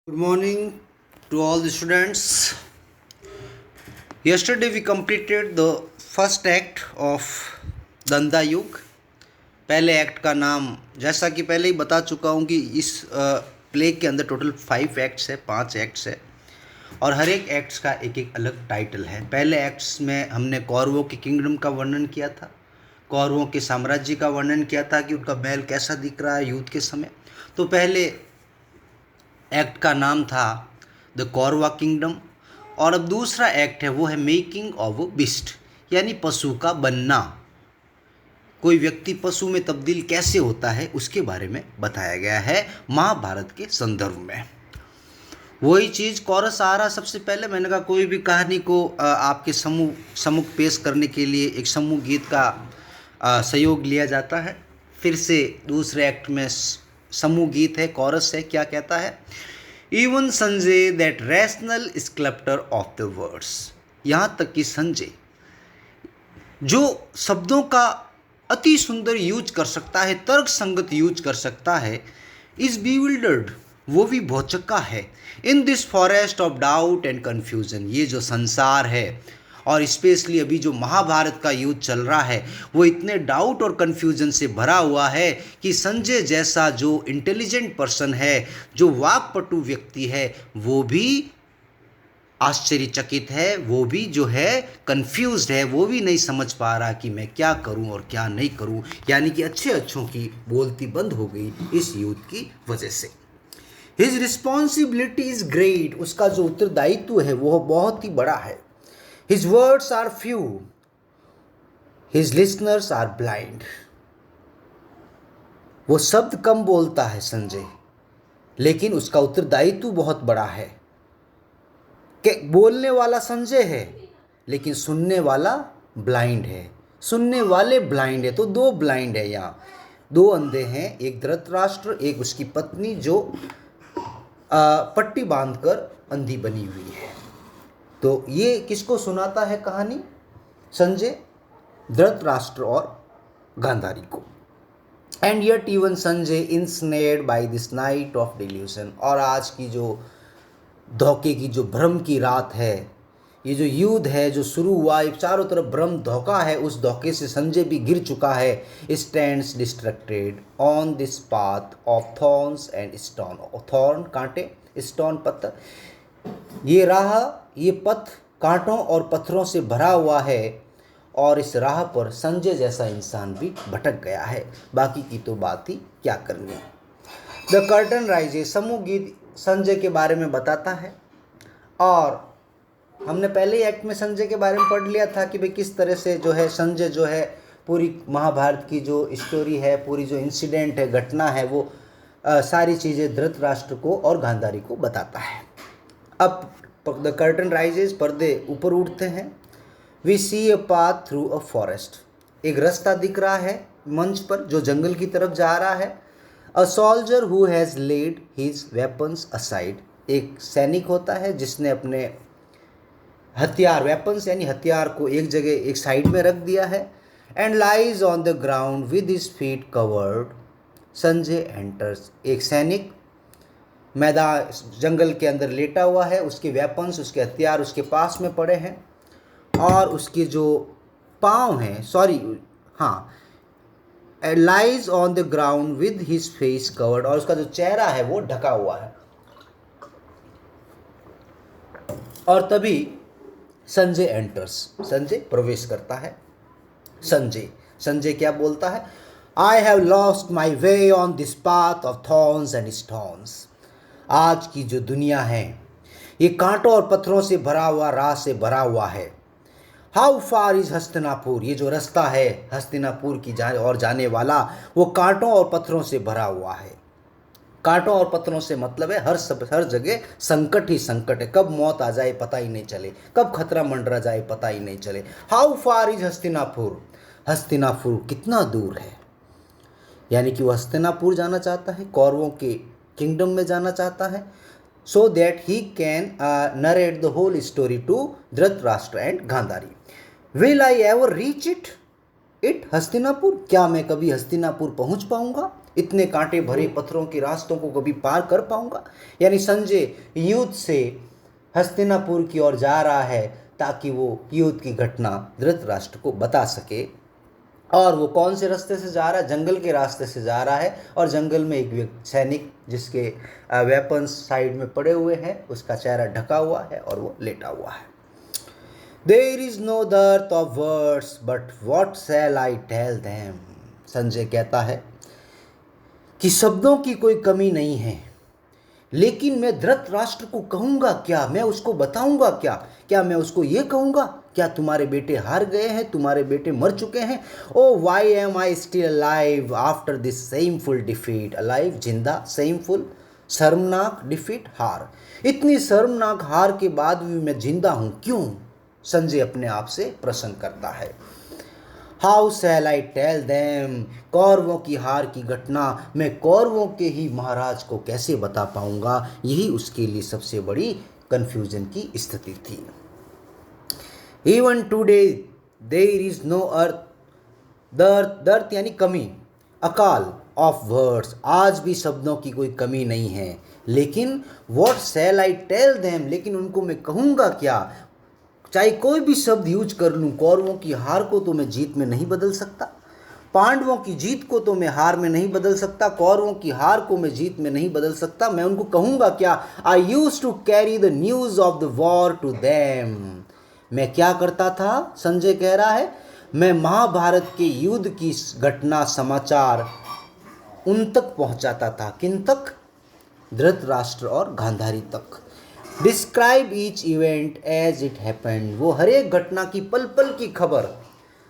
Good morning to all the students. Yesterday we completed the first act of दंदा युग. पहले act का नाम जैसा कि पहले ही बता चुका हूँ कि इस प्ले के अंदर टोटल 5 एक्ट्स है, 5 एक्ट्स है और हर एक एक्ट्स का एक एक अलग टाइटल है. पहले एक्ट्स में हमने कौरवों के किंगडम का वर्णन किया था, कौरवों के साम्राज्य का वर्णन किया था कि उनका महल कैसा दिख रहा है युद्ध के समय. तो पहले एक्ट का नाम था द कौरवा किंगडम और अब दूसरा एक्ट है वो है मेकिंग ऑफ अ बिस्ट, यानी पशु का बनना. कोई व्यक्ति पशु में तब्दील कैसे होता है उसके बारे में बताया गया है महाभारत के संदर्भ में. वही चीज़ कोरस आ रहा. सबसे पहले मैंने कहा कोई भी कहानी को आपके सम्मुख पेश करने के लिए एक समूह गीत का सहयोग लिया जाता है. फिर से दूसरे एक्ट में समूह गीत है, कोरस है. क्या कहता है? Even Sanjay that rational sculptor of the words. यहाँ तक कि संजय जो शब्दों का अति सुंदर यूज कर सकता है, तर्क संगत यूज कर सकता है, इज बीविल्डर्ड, वो भी भौचक्का है. In this forest of doubt and confusion, ये जो संसार है और स्पेशली अभी जो महाभारत का युद्ध चल रहा है वो इतने डाउट और कन्फ्यूजन से भरा हुआ है कि संजय जैसा जो इंटेलिजेंट पर्सन है, जो वाकपटु व्यक्ति है, वो भी आश्चर्यचकित है, वो भी जो है कंफ्यूज्ड है, वो भी नहीं समझ पा रहा कि मैं क्या करूं और क्या नहीं करूं. यानी कि अच्छों की बोलती बंद हो गई इस युद्ध की वजह से. हिज रिस्पॉन्सिबिलिटी इज ग्रेट, उसका जो उत्तरदायित्व है वो बहुत ही बड़ा है. His words are few, his listeners are blind. वो शब्द कम बोलता है संजय, लेकिन उसका उत्तरदायित्व बहुत बड़ा है. कि बोलने वाला संजय है लेकिन सुनने वाला ब्लाइंड है. सुनने वाले ब्लाइंड है, तो 2 ब्लाइंड है यहाँ, 2 अंधे हैं. एक धृतराष्ट्र, एक उसकी पत्नी जो पट्टी बांधकर अंधी बनी हुई है. तो ये किसको सुनाता है कहानी? संजय धृतराष्ट्र और गांधारी को. And yet even Sanjay ensnared by this night of delusion. और आज की जो धोखे की, जो भ्रम की रात है, ये जो युद्ध है जो शुरू हुआ, ये चारों तरफ भ्रम धोखा है, उस धोखे से संजय भी गिर चुका है. Stands distracted on this path of thorns and stone. Thorn कांटे, स्टोन पत्थर. ये राह, ये पथ कांटों और पत्थरों से भरा हुआ है और इस राह पर संजय जैसा इंसान भी भटक गया है. बाकी की तो बात ही क्या करनी. द कर्टन राइजेस, समूह गीत संजय के बारे में बताता है. और हमने पहले ही एक्ट में संजय के बारे में पढ़ लिया था कि भाई किस तरह से जो है संजय जो है पूरी महाभारत की जो स्टोरी है, पूरी जो इंसिडेंट है, घटना है, वो सारी चीज़ें धृतराष्ट्र को और गांधारी को बताता है. अब द कर्टन राइजेस, पर्दे ऊपर उठते हैं. We see a path through a forest, एक रास्ता दिख रहा है मंच पर जो जंगल की तरफ जा रहा है. A soldier who has laid his weapons aside, एक सैनिक होता है जिसने अपने हथियार, वेपन्स यानी हथियार को एक जगह एक साइड में रख दिया है. And lies on the ground with his feet covered. Sanjay enters, एक सैनिक मैदान जंगल के अंदर लेटा हुआ है, उसके वेपन्स, उसके हथियार उसके पास में पड़े हैं और उसके जो पाँव हैं, lies on the ground with his face covered, और उसका जो चेहरा है वो ढका हुआ है. और तभी संजय एंटर्स, संजय प्रवेश करता है. संजय क्या बोलता है? I have lost my way on this path of thorns and stones. आज की जो दुनिया है ये कांटों और पत्थरों से भरा हुआ, राह से भरा हुआ है. हाउ फार इज हस्तिनापुर, ये जो रास्ता है हस्तिनापुर की जाने वाला, वो कांटों और पत्थरों से भरा हुआ है. कांटों और पत्थरों से मतलब है हर जगह संकट ही संकट है. कब मौत आ जाए पता ही नहीं चले, कब खतरा मंडरा जाए पता ही नहीं चले. How far is Hastinapur, Hastinapur कितना दूर है. यानी कि वो हस्तिनापुर जाना चाहता है, कौरवों के किंगडम में जाना चाहता है, so that he can narrate the whole story to Dhritarashtra and Gandhari. Will I ever reach it Hastinapur, क्या मैं कभी हस्तिनापुर पहुंच पाऊंगा? इतने कांटे भरे पत्थरों के रास्तों को कभी पार कर पाऊंगा? यानी संजय युद्ध से हस्तिनापुर की ओर जा रहा है ताकि वो युद्ध की घटना धृतराष्ट्र को बता सके। और वो कौन से रास्ते से जा रहा है? जंगल के रास्ते से जा रहा है, और जंगल में एक सैनिक जिसके वेपन्स साइड में पड़े हुए हैं, उसका चेहरा ढका हुआ है और वो लेटा हुआ है। There is no dearth of words, but what shall I tell them? Sanjay कहता है कि शब्दों की कोई कमी नहीं है, लेकिन मैं धृतराष्ट्र को कहूंगा क्या? मैं उसको बताऊंगा क्या? क्या मैं उसको ये कहूंगा क्या तुम्हारे बेटे हार गए हैं, तुम्हारे बेटे मर चुके हैं? O why am I still alive after this shameful defeat? Alive जिंदा, सेमफुल शर्मनाक, डिफीट हार। इतनी शर्मनाक हार के बाद भी मैं जिंदा हूं क्यों? संजय अपने आप से प्रश्न करता है। How shall I tell them? कौरवों की हार की घटना मैं कौरवों के ही महाराज को कैसे बता पाऊंगा? यही उसके लिए सबसे बड़ी कंफ्यूजन की स्थिति थी। Even today there is no earth, दर्द यानी कमी, अकाल ऑफ वर्ड्स, आज भी शब्दों की कोई कमी नहीं है, लेकिन what shall I tell them? लेकिन उनको मैं कहूँगा क्या? चाहे कोई भी शब्द यूज कर लूँ, कौरवों की हार को तो मैं जीत में नहीं बदल सकता, पांडवों की जीत को तो मैं हार में नहीं बदल सकता, कौरवों की हार को मैं जीत में नहीं बदल सकता। मैं उनको कहूँगा क्या? I use to carry the news of the war to them. मैं क्या करता था? संजय कह रहा है, मैं महाभारत के युद्ध की घटना समाचार उन तक पहुंचाता था। किन तक? धृतराष्ट्र और गांधारी तक। Describe each event as it happened, वो हर एक घटना की पल पल की खबर,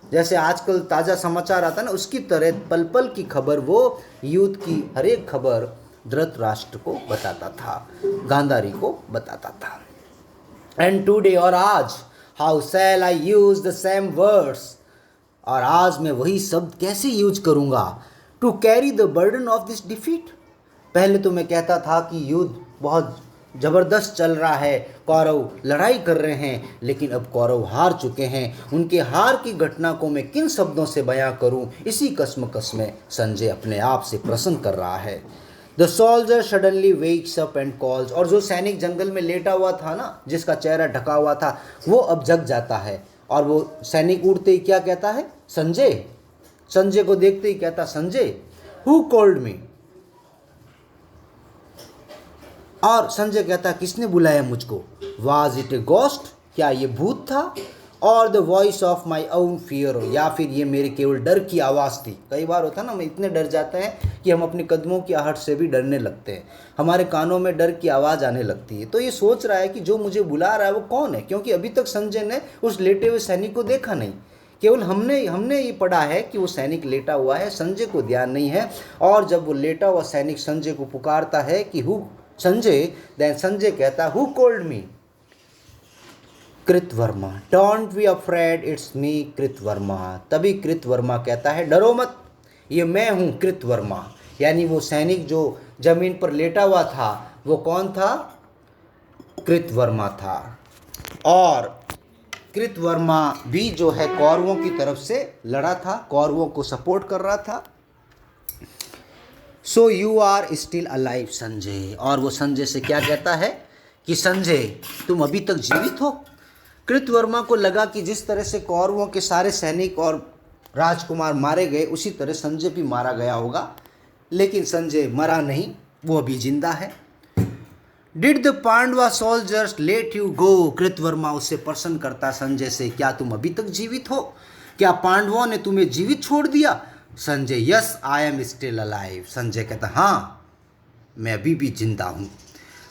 जैसे आजकल ताज़ा समाचार आता है ना, उसकी तरह पल पल की खबर, वो युद्ध की हर एक खबर धृतराष्ट्र को बताता था, गांधारी को बताता था। एंड टुडे, और आज, how shall I use the same words, और आज मैं वही शब्द कैसे यूज करूँगा? To carry the burden of this defeat. पहले तो मैं कहता था कि युद्ध बहुत ज़बरदस्त चल रहा है, कौरव लड़ाई कर रहे हैं, लेकिन अब कौरव हार चुके हैं। उनके हार की घटना को मैं किन शब्दों से बयां करूं? इसी कश्मकश में संजय अपने आप से प्रश्न कर रहा है। The soldier suddenly wakes up and calls, और जो सैनिक जंगल में लेटा हुआ था ना, जिसका चेहरा ढका हुआ था, वो अब जग जाता है, और वो सैनिक उठते ही क्या कहता है? संजय। संजय को देखते ही कहता, संजय, हु कॉल्ड मी? और संजय कहता, किसने बुलाया मुझको? वाज इट ए गोस्ट, क्या ये भूत था? और the voice of my own fear, या फिर ये मेरे केवल डर की आवाज़ थी। कई बार होता है ना, हम इतने डर जाते हैं कि हम अपने कदमों की आहट से भी डरने लगते हैं, हमारे कानों में डर की आवाज़ आने लगती है। तो ये सोच रहा है कि जो मुझे बुला रहा है वो कौन है, क्योंकि अभी तक संजय ने उस लेटे हुए सैनिक को देखा नहीं, केवल हमने ये पढ़ा है कि वो सैनिक लेटा हुआ है, संजय को ध्यान नहीं है। और जब वो लेटा हुआ सैनिक संजय को पुकारता है कि हु संजय, देन संजय कहता, who called me? Kritavarma. Don't be afraid, it's me Kritavarma. तभी कृतवर्मा कहता है, डरो मत, ये मैं हूँ कृतवर्मा। यानी वो सैनिक जो जमीन पर लेटा हुआ था, वो कौन था? कृतवर्मा था। और कृतवर्मा भी जो है कौरवों की तरफ से लड़ा था, कौरवों को सपोर्ट कर रहा था। So you are still alive Sanjay. और वो संजय से क्या कहता है कि संजय, तुम अभी तक जीवित हो। कृतवर्मा को लगा कि जिस तरह से कौरवों के सारे सैनिक और राजकुमार मारे गए, उसी तरह संजय भी मारा गया होगा, लेकिन संजय मरा नहीं, वो अभी जिंदा है। Did the Pandava soldiers let you go? Kritavarma उससे प्रश्न करता संजय से, क्या तुम अभी तक जीवित हो? क्या पांडवों ने तुम्हें जीवित छोड़ दिया? Sanjay, yes I am still alive. Sanjay कहता, हाँ मैं अभी भी जिंदा हूँ।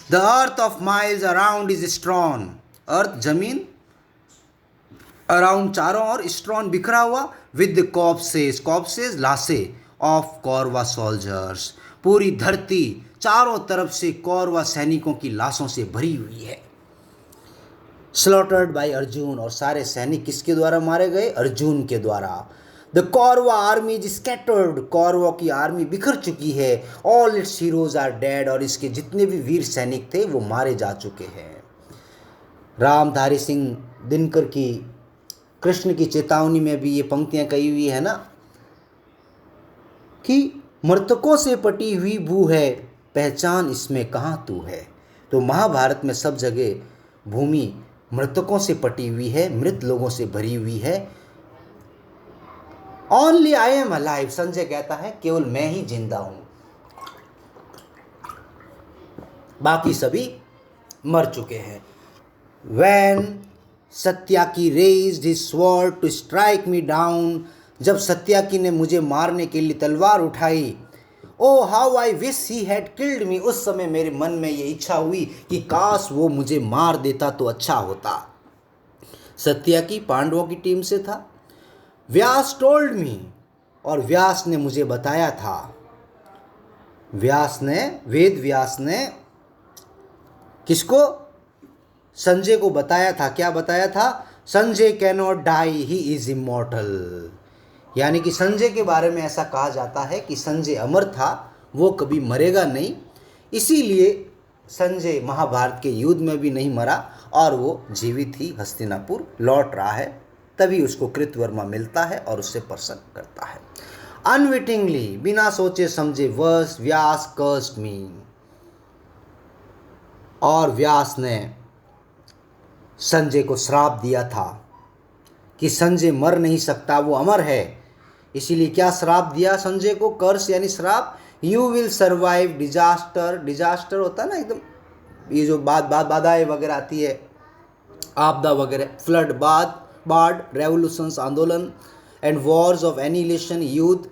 The earth of miles around is strewn, earth जमीन अराउंड चारों ओर, स्ट्रॉन बिखरा हुआ, विद द कॉप्सेस, कॉप्सेस लाशे, ऑफ कौरवा सोल्जर्स, पूरी धरती चारों तरफ से कौरवा सैनिकों की लाशों से भरी हुई है। स्लॉटर्ड बाय अर्जुन, और सारे सैनिक किसके द्वारा मारे गए? अर्जुन के द्वारा। The Kaurava army is scattered, कौरवों की आर्मी बिखर चुकी है। All its heroes are dead, और इसके जितने भी वीर सैनिक थे वो मारे जा चुके हैं। रामधारी सिंह दिनकर की कृष्ण की चेतावनी में भी ये पंक्तियां कही हुई है ना, कि मृतकों से पटी हुई भू है, पहचान इसमें कहाँ तू है। तो महाभारत में सब जगह भूमि मृतकों से पटी हुई है, मृत लोगों से भरी हुई है। Only I am alive, Sanjay कहता है केवल मैं ही जिंदा हूं, बाकी सभी मर चुके हैं। When सत्याकी raised his sword to strike me down, जब सत्याकी ने मुझे मारने के लिए तलवार उठाई, oh how I wish he had killed me, उस समय मेरे मन में ये इच्छा हुई कि काश वो मुझे मार देता तो अच्छा होता। सत्याकी पांडवों की टीम से था। व्यास टोल्ड मी, और व्यास ने मुझे बताया था, वेद व्यास ने किसको? संजय को बताया था। क्या बताया था? Sanjay cannot die, he is immortal. यानी कि संजय के बारे में ऐसा कहा जाता है कि संजय अमर था, वो कभी मरेगा नहीं। इसीलिए संजय महाभारत के युद्ध में भी नहीं मरा और वो जीवित ही हस्तिनापुर लौट रहा है। तभी उसको कृतवर्मा मिलता है और उससे प्रसन्न करता है। अनविटिंगली, बिना सोचे समझे, व्यास कर्स्ड मी, और व्यास ने संजय को श्राप दिया था कि संजय मर नहीं सकता, वो अमर है। इसीलिए क्या श्राप दिया संजय को? कर्स यानी श्राप। You will survive disaster, disaster होता है ना एकदम, ये जो बाधाएं वगैरह आती है, आपदा वगैरह, फ्लड, बाढ़, रेवोल्यूशंस, आंदोलन, एंड वॉर्स ऑफ एनिहिलेशन, युद्ध,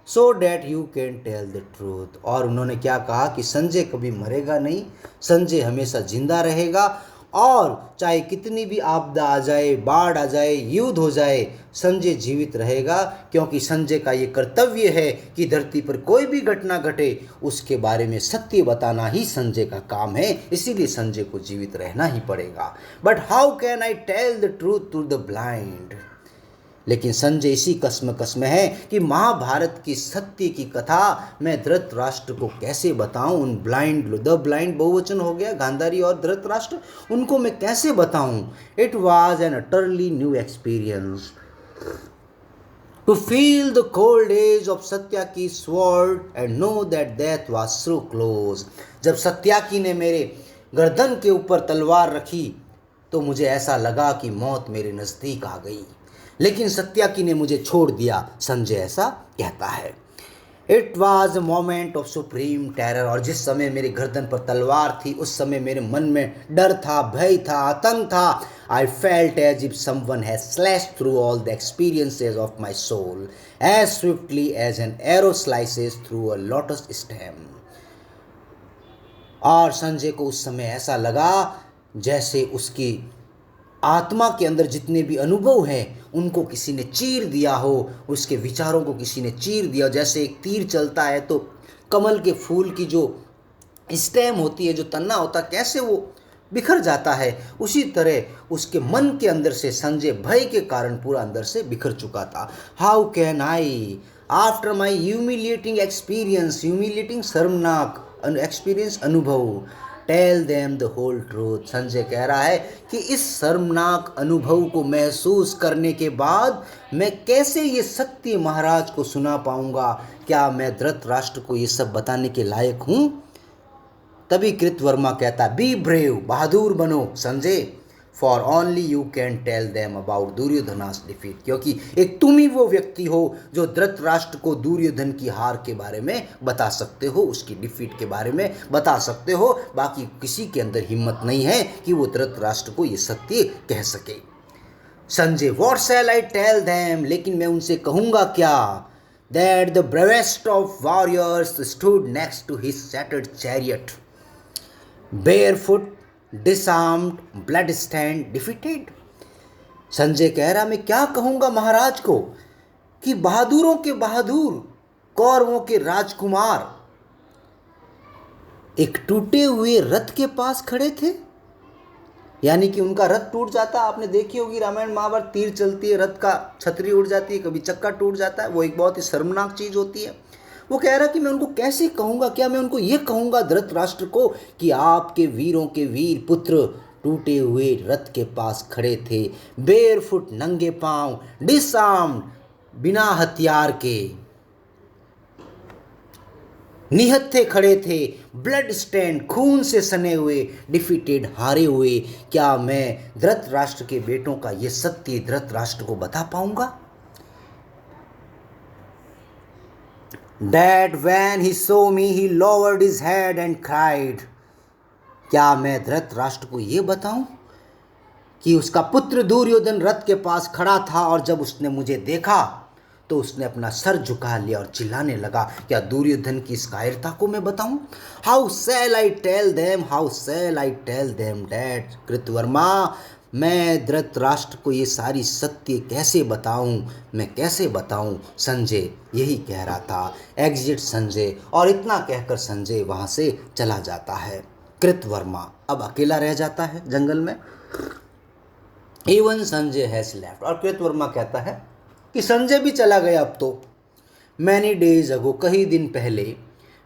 so that you can tell the truth. और उन्होंने क्या कहा कि संजय कभी मरेगा नहीं, संजय हमेशा जिंदा रहेगा, और चाहे कितनी भी आपदा आ जाए, बाढ़ आ जाए, युद्ध हो जाए, संजय जीवित रहेगा, क्योंकि संजय का ये कर्तव्य है कि धरती पर कोई भी घटना घटे उसके बारे में सत्य बताना ही संजय का काम है। इसीलिए संजय को जीवित रहना ही पड़ेगा। But how can I tell the truth to the blind. लेकिन संजय इसी कस में है कि महाभारत की सत्य की कथा मैं धृतराष्ट्र को कैसे बताऊं। उन द ब्लाइंड बहुवचन हो गया, गांधारी और धृतराष्ट्र, उनको मैं कैसे बताऊं। It was an utterly new experience to feel the cold edge of Satyaki sword and know that death was so close. जब सत्याकी ने मेरे गर्दन के ऊपर तलवार रखी तो मुझे ऐसा लगा कि मौत मेरे नज़दीक आ गई, लेकिन सत्याकी ने मुझे छोड़ दिया, संजय ऐसा कहता है। It was a moment of supreme terror, और जिस समय मेरे गर्दन पर तलवार थी उस समय मेरे मन में डर था, भय था, आतंक था। I felt as if someone has slashed through all the experiences of my soul as swiftly as an arrow slices through a lotus stem. और संजय को उस समय ऐसा लगा जैसे उसकी आत्मा के अंदर जितने भी अनुभव हैं उनको किसी ने चीर दिया हो, उसके विचारों को किसी ने चीर दिया। जैसे एक तीर चलता है तो कमल के फूल की जो स्टेम होती है, जो तन्ना होता, कैसे वो बिखर जाता है, उसी तरह उसके मन के अंदर से संजय भय के कारण पूरा अंदर से बिखर चुका था। How can I after my humiliating experience, humiliating शर्मनाक एक्सपीरियंस, अनुभव, tell them the whole truth. Sanjay कह रहा है कि इस शर्मनाक अनुभव को महसूस करने के बाद मैं कैसे ये सत्य महाराज को सुना पाऊंगा। क्या मैं धृतराष्ट्र को ये सब बताने के लायक हूँ? तभी कृतवर्मा कहता, बी ब्रेव, बहादुर बनो Sanjay, for only you can tell them about Duryodhana's defeat, क्योंकि एक तुम ही वो व्यक्ति हो जो धृतराष्ट्र को दुर्योधन की हार के बारे में बता सकते हो, उसकी डिफीट के बारे में बता सकते हो। बाकी किसी के अंदर हिम्मत नहीं है कि वो धृतराष्ट्र को ये सत्य कह सके। Sanjay, what shall I tell them, लेकिन मैं उनसे कहूँगा क्या? That the bravest of warriors stood next to his shattered chariot, barefoot, disarmed, bloodstained, defeated। Sanjay कह रहा, मैं क्या कहूँगा महाराज को कि बहादुरों के बहादुर, कौरवों के राजकुमार एक टूटे हुए रथ के पास खड़े थे। यानी कि उनका रथ टूट जाता, आपने देखी होगी रामायण महाभारत, तीर चलती है, रथ का छतरी उड़ जाती है, कभी चक्का टूट जाता है, वो एक बहुत ही शर्मनाक चीज़ होती है। वो कह रहा कि मैं उनको कैसे कहूँगा, क्या मैं उनको ये कहूँगा धृतराष्ट्र को कि आपके वीरों के वीर पुत्र टूटे हुए रथ के पास खड़े थे, बेयरफुट, नंगे पांव, डिसआर्म्ड, बिना हथियार के। निहत्थे खड़े थे, ब्लड स्टेन, खून से सने हुए, डिफीटेड, हारे हुए। क्या मैं धृतराष्ट्र के बेटों का ये सत्य धृतराष्ट्र को बता पाऊंगा? That when he saw me, he lowered his head and cried. क्या मैं धृतराष्ट्र को ये बताऊं कि उसका पुत्र दुर्योधन रथ के पास खड़ा था और जब उसने मुझे देखा तो उसने अपना सर झुका लिया और चिल्लाने लगा। क्या दुर्योधन की इस कायरता को मैं बताऊं? How shall I tell them, how shall I tell them that. Kritavarma, मैं धृतराष्ट्र को ये सारी सत्य कैसे बताऊं, मैं कैसे बताऊं? संजय यही कह रहा था। एग्जिट संजय। और इतना कहकर संजय वहां से चला जाता है। कृतवर्मा अब अकेला रह जाता है जंगल में। Even Sanjay has left. और कृतवर्मा कहता है कि संजय भी चला गया अब तो। मैनी डेज अगो, कई दिन पहले,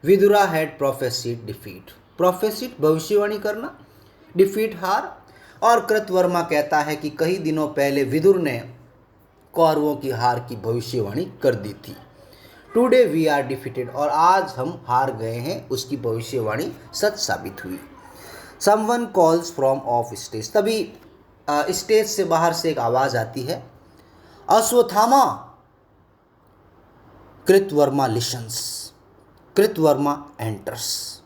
विदुरा हैड प्रोफेसिड डिफीट। प्रोफेसिड भविष्यवाणी करना, डिफीट हार। और कृतवर्मा कहता है कि कई दिनों पहले विदुर ने कौरवों की हार की भविष्यवाणी कर दी थी। टुडे वी आर डिफीटेड, और आज हम हार गए हैं, उसकी भविष्यवाणी सच साबित हुई। Someone calls from of stage. तभी स्टेज से बाहर से एक आवाज आती है, Ashwatthama. Kritavarma lessons. Kritavarma enters.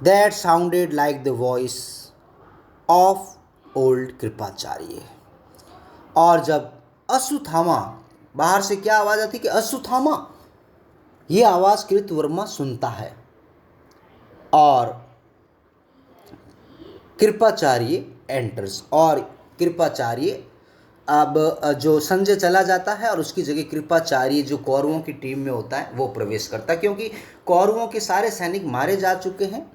That sounded like the voice of old Kripacharya. और जब अश्वत्थामा, बाहर से क्या आवाज आती कि अश्वत्थामा, ये आवाज कृतवर्मा सुनता है। और कृपाचार्य एंटर्स, और कृपाचार्य, अब जो संजय चला जाता है और उसकी जगह कृपाचार्य जो कौरवों की टीम में होता है वो प्रवेश करता है, क्योंकि कौरवों के सारे सैनिक मारे जा चुके हैं।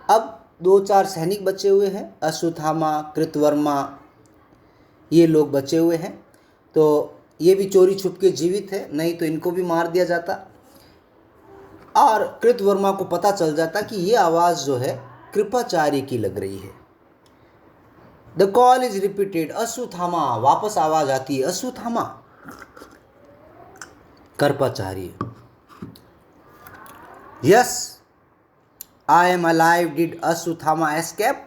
अब 2-4 सैनिक बचे हुए हैं, अश्वत्थामा, कृतवर्मा, ये लोग बचे हुए हैं। तो ये भी चोरी छुप के जीवित है, नहीं तो इनको भी मार दिया जाता। और कृतवर्मा को पता चल जाता कि ये आवाज़ जो है कृपाचार्य की लग रही है। The call is repeated, Ashwatthama. वापस आवाज आती है, Ashwatthama. Kripacharya, yes I am alive, did Ashwatthama escape.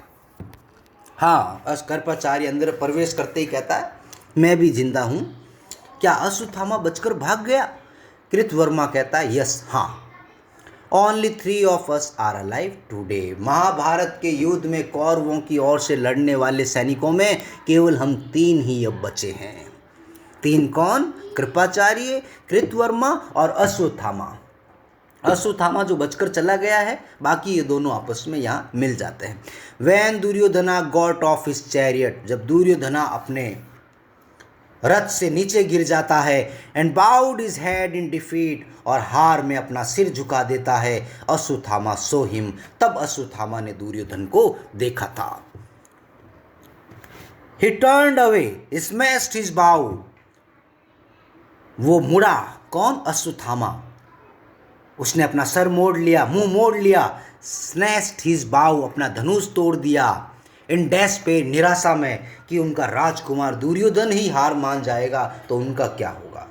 हाँ, कृपाचार्य अंदर प्रवेश करते ही कहता है, मैं भी जिंदा हूं। क्या अश्वत्थामा बचकर भाग गया? कृतवर्मा कहता है, यस, हाँ। Only 3 of us are alive today. Mahabharat के युद्ध में कौरवों की ओर से लड़ने वाले सैनिकों में केवल हम 3 ही अब बचे हैं। 3 कौन? कृपाचार्य, कृतवर्मा और अश्वत्थामा। अश्वत्थामा जो बचकर चला गया है, बाकी ये दोनों आपस में यहाँ मिल जाते हैं। When Duryodhana got off his chariot, जब दुर्योधना अपने रथ से नीचे गिर जाता है, and bowed his head in defeat, और हार में अपना सिर झुका देता है, अश्वत्थामा सो हिम, तब अश्वत्थामा ने दुर्योधन को देखा था। ही टर्न्ड अवे, स्मैश्ड हिज बाउ, वो मुड़ा। कौन? अश्वत्थामा। उसने अपना सर मोड़ लिया, मुंह मोड़ लिया। स्नैच्ड हिज बाउ, अपना धनुष तोड़ दिया। इन डेस्पेयर, निराशा में कि उनका राजकुमार दुर्योधन ही हार मान जाएगा तो उनका क्या होगा।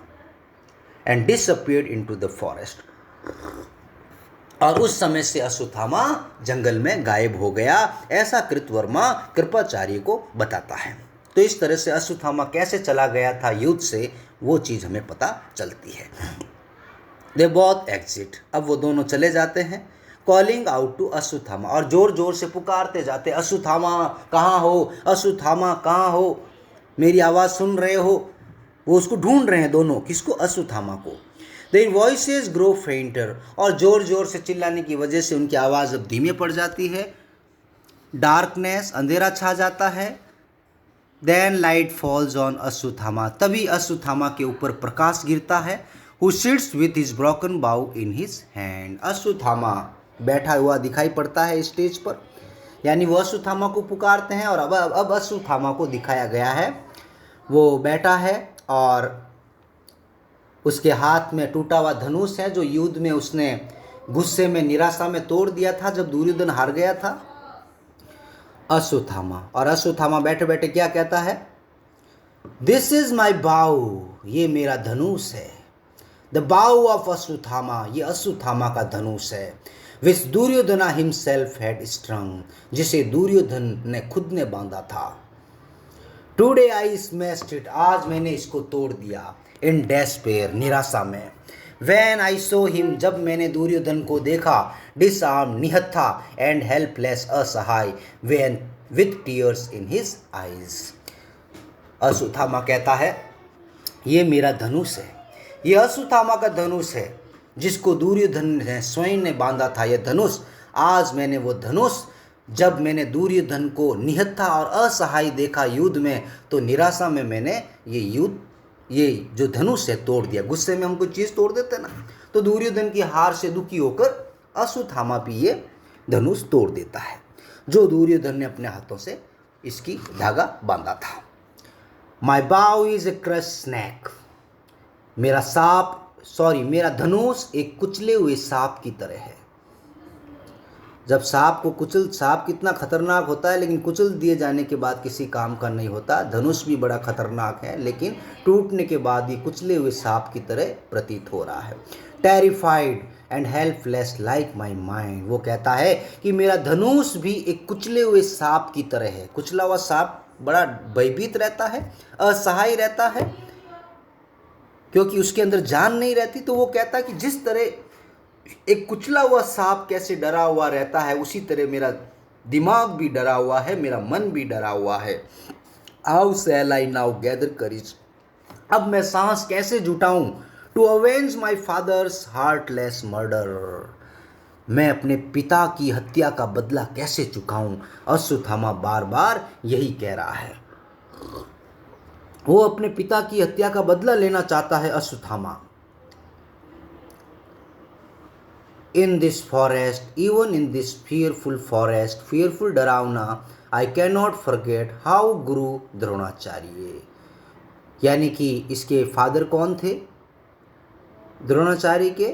And disappeared into the forest, और उस समय से अश्वत्थामा जंगल में गायब हो गया। ऐसा कृतवर्मा कृपाचार्य को बताता है। तो इस तरह से अश्वत्थामा कैसे चला गया था युद्ध से, वो चीज़ हमें पता चलती है। दे बोथ एग्जिट, अब वो दोनों चले जाते हैं। कॉलिंग आउट टू अश्वत्थामा, और जोर जोर से पुकारते जाते, अश्वत्थामा कहाँ हो, अश्वत्थामा कहाँ हो, मेरी आवाज़ सुन रहे हो? वो उसको ढूंढ रहे हैं दोनों। किसको? अश्वत्थामा को। देयर वॉइसेस ग्रो फेंटर, और जोर जोर से चिल्लाने की वजह से उनकी आवाज़ अब धीमे पड़ जाती है। डार्कनेस, अंधेरा छा जाता है। Then light falls on Ashwatthama, तभी अश्वत्थामा के ऊपर प्रकाश गिरता है। Who sits with his broken bow in his hand, Ashwatthama बैठा हुआ दिखाई पड़ता है स्टेज पर। यानी वो अश्वत्थामा को पुकारते हैं और अब अश्वत्थामा को दिखाया गया है, वो बैठा है और उसके हाथ में टूटा हुआ धनुष है जो युद्ध में उसने गुस्से में, निराशा में तोड़ दिया था जब दुर्योधन हार गया था। अश्वत्थामा, और अश्वत्थामा बैठे बैठे क्या कहता है? दिस इज माई बाउ, ये मेरा धनुष है। द बाउ ऑफ अश्वत्थामा, ये अश्वत्थामा का धनुष है। विच दुर्योधना हिमसेल्फ हैड स्ट्रंग, जिसे दुर्योधन ने खुद ने बांधा था। टुडे आई स्मैश्ड इट, आज मैंने इसको तोड़ दिया। इन डेस्पेयर, निराशा में। वैन आई सो हिम, जब मैंने दुर्योधन को देखा। डिसआर्म, निहत्था। एंड हेल्पलेस, असहाय। When with tears in his eyes. Ashwatthama कहता है ये मेरा धनुष है, ये अश्वत्थामा का धनुष है जिसको दुर्योधन ने स्वयं ने बांधा था। यह धनुष, आज मैंने वो धनुष, जब मैंने दुर्योधन को निहत्था और असहाय देखा युद्ध में, तो निराशा में मैंने ये जो धनुष है तोड़ दिया। गुस्से में हम कोई चीज़ तोड़ देते ना, तो दुर्योधन की हार से दुखी होकर अश्वत्थामा भी ये धनुष तोड़ देता है, जो दुर्योधन ने अपने हाथों से इसकी धागा बांधा था। माई बाउ इज ए क्रश स्नैक, मेरा धनुष एक कुचले हुए सांप की तरह है। जब सांप कितना खतरनाक होता है, लेकिन कुचल दिए जाने के बाद किसी काम का नहीं होता। धनुष भी बड़ा खतरनाक है, लेकिन टूटने के बाद ये कुचले हुए सांप की तरह प्रतीत हो रहा है। Terrified and helpless like my mind, वो कहता है कि मेरा धनुष भी एक कुचले हुए सांप की तरह है। कुचला हुआ सांप बड़ा भयभीत रहता है, असहाय रहता है, क्योंकि उसके अंदर जान नहीं रहती। तो वो कहता है कि जिस तरह एक कुचला हुआ सांप कैसे डरा हुआ रहता है, उसी तरह मेरा दिमाग भी डरा हुआ है, मेरा मन भी डरा हुआ है। How shall I now gather courage, अब मैं सांस कैसे जुटाऊं। To avenge my father's heartless murder, मैं अपने पिता की हत्या का बदला कैसे चुकाऊं। अश्वत्थामा बार बार यही कह रहा है, वो अपने पिता की हत्या का बदला लेना चाहता है Ashwatthama. In this forest, even in this fearful forest, fearful डरावना, I cannot forget how गुरु द्रोणाचार्य, यानी कि इसके फादर कौन थे, द्रोणाचार्य के,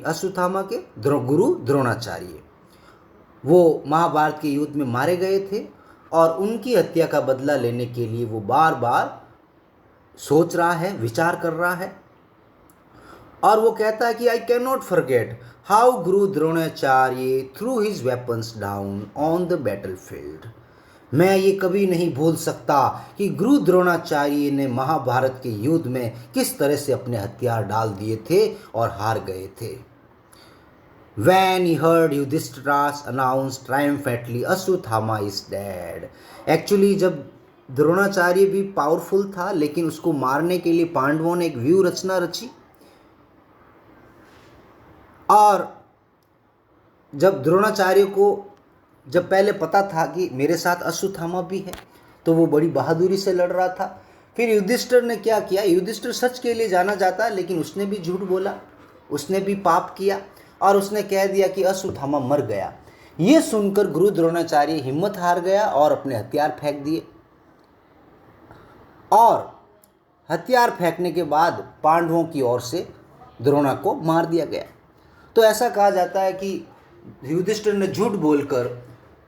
अश्वत्थामा के गुरु द्रोणाचार्य। वो महाभारत के युद्ध में मारे गए थे और उनकी हत्या का बदला लेने के लिए वो बार बार सोच रहा है, विचार कर रहा है। और वो कहता है कि I can not forget how guru Dronacharya threw his weapons down on the battlefield, मैं ये कभी नहीं भूल सकता कि गुरु द्रोणाचार्य ने महाभारत के युद्ध में किस तरह से अपने हथियार डाल दिए थे और हार गए थे। When he heard Yudhishthira's announce triumphantly, Ashwatthama is dead. Actually जब द्रोणाचार्य भी पावरफुल था, लेकिन उसको मारने के लिए पांडवों ने एक व्यूह रचना रची, और जब द्रोणाचार्य को जब पहले पता था कि मेरे साथ अश्वत्थामा भी है, तो वो बड़ी बहादुरी से लड़ रहा था। फिर युधिष्ठिर ने क्या किया, युधिष्ठिर सच के लिए जाना जाता है, लेकिन उसने भी झूठ बोला, उसने भी पाप किया और उसने कह दिया कि अश्वत्थामा मर गया। ये सुनकर गुरु द्रोणाचार्य हिम्मत हार गया और अपने हथियार फेंक दिए, और हथियार फेंकने के बाद पांडवों की ओर से द्रोणा को मार दिया गया। तो ऐसा कहा जाता है कि युधिष्ठिर ने झूठ बोलकर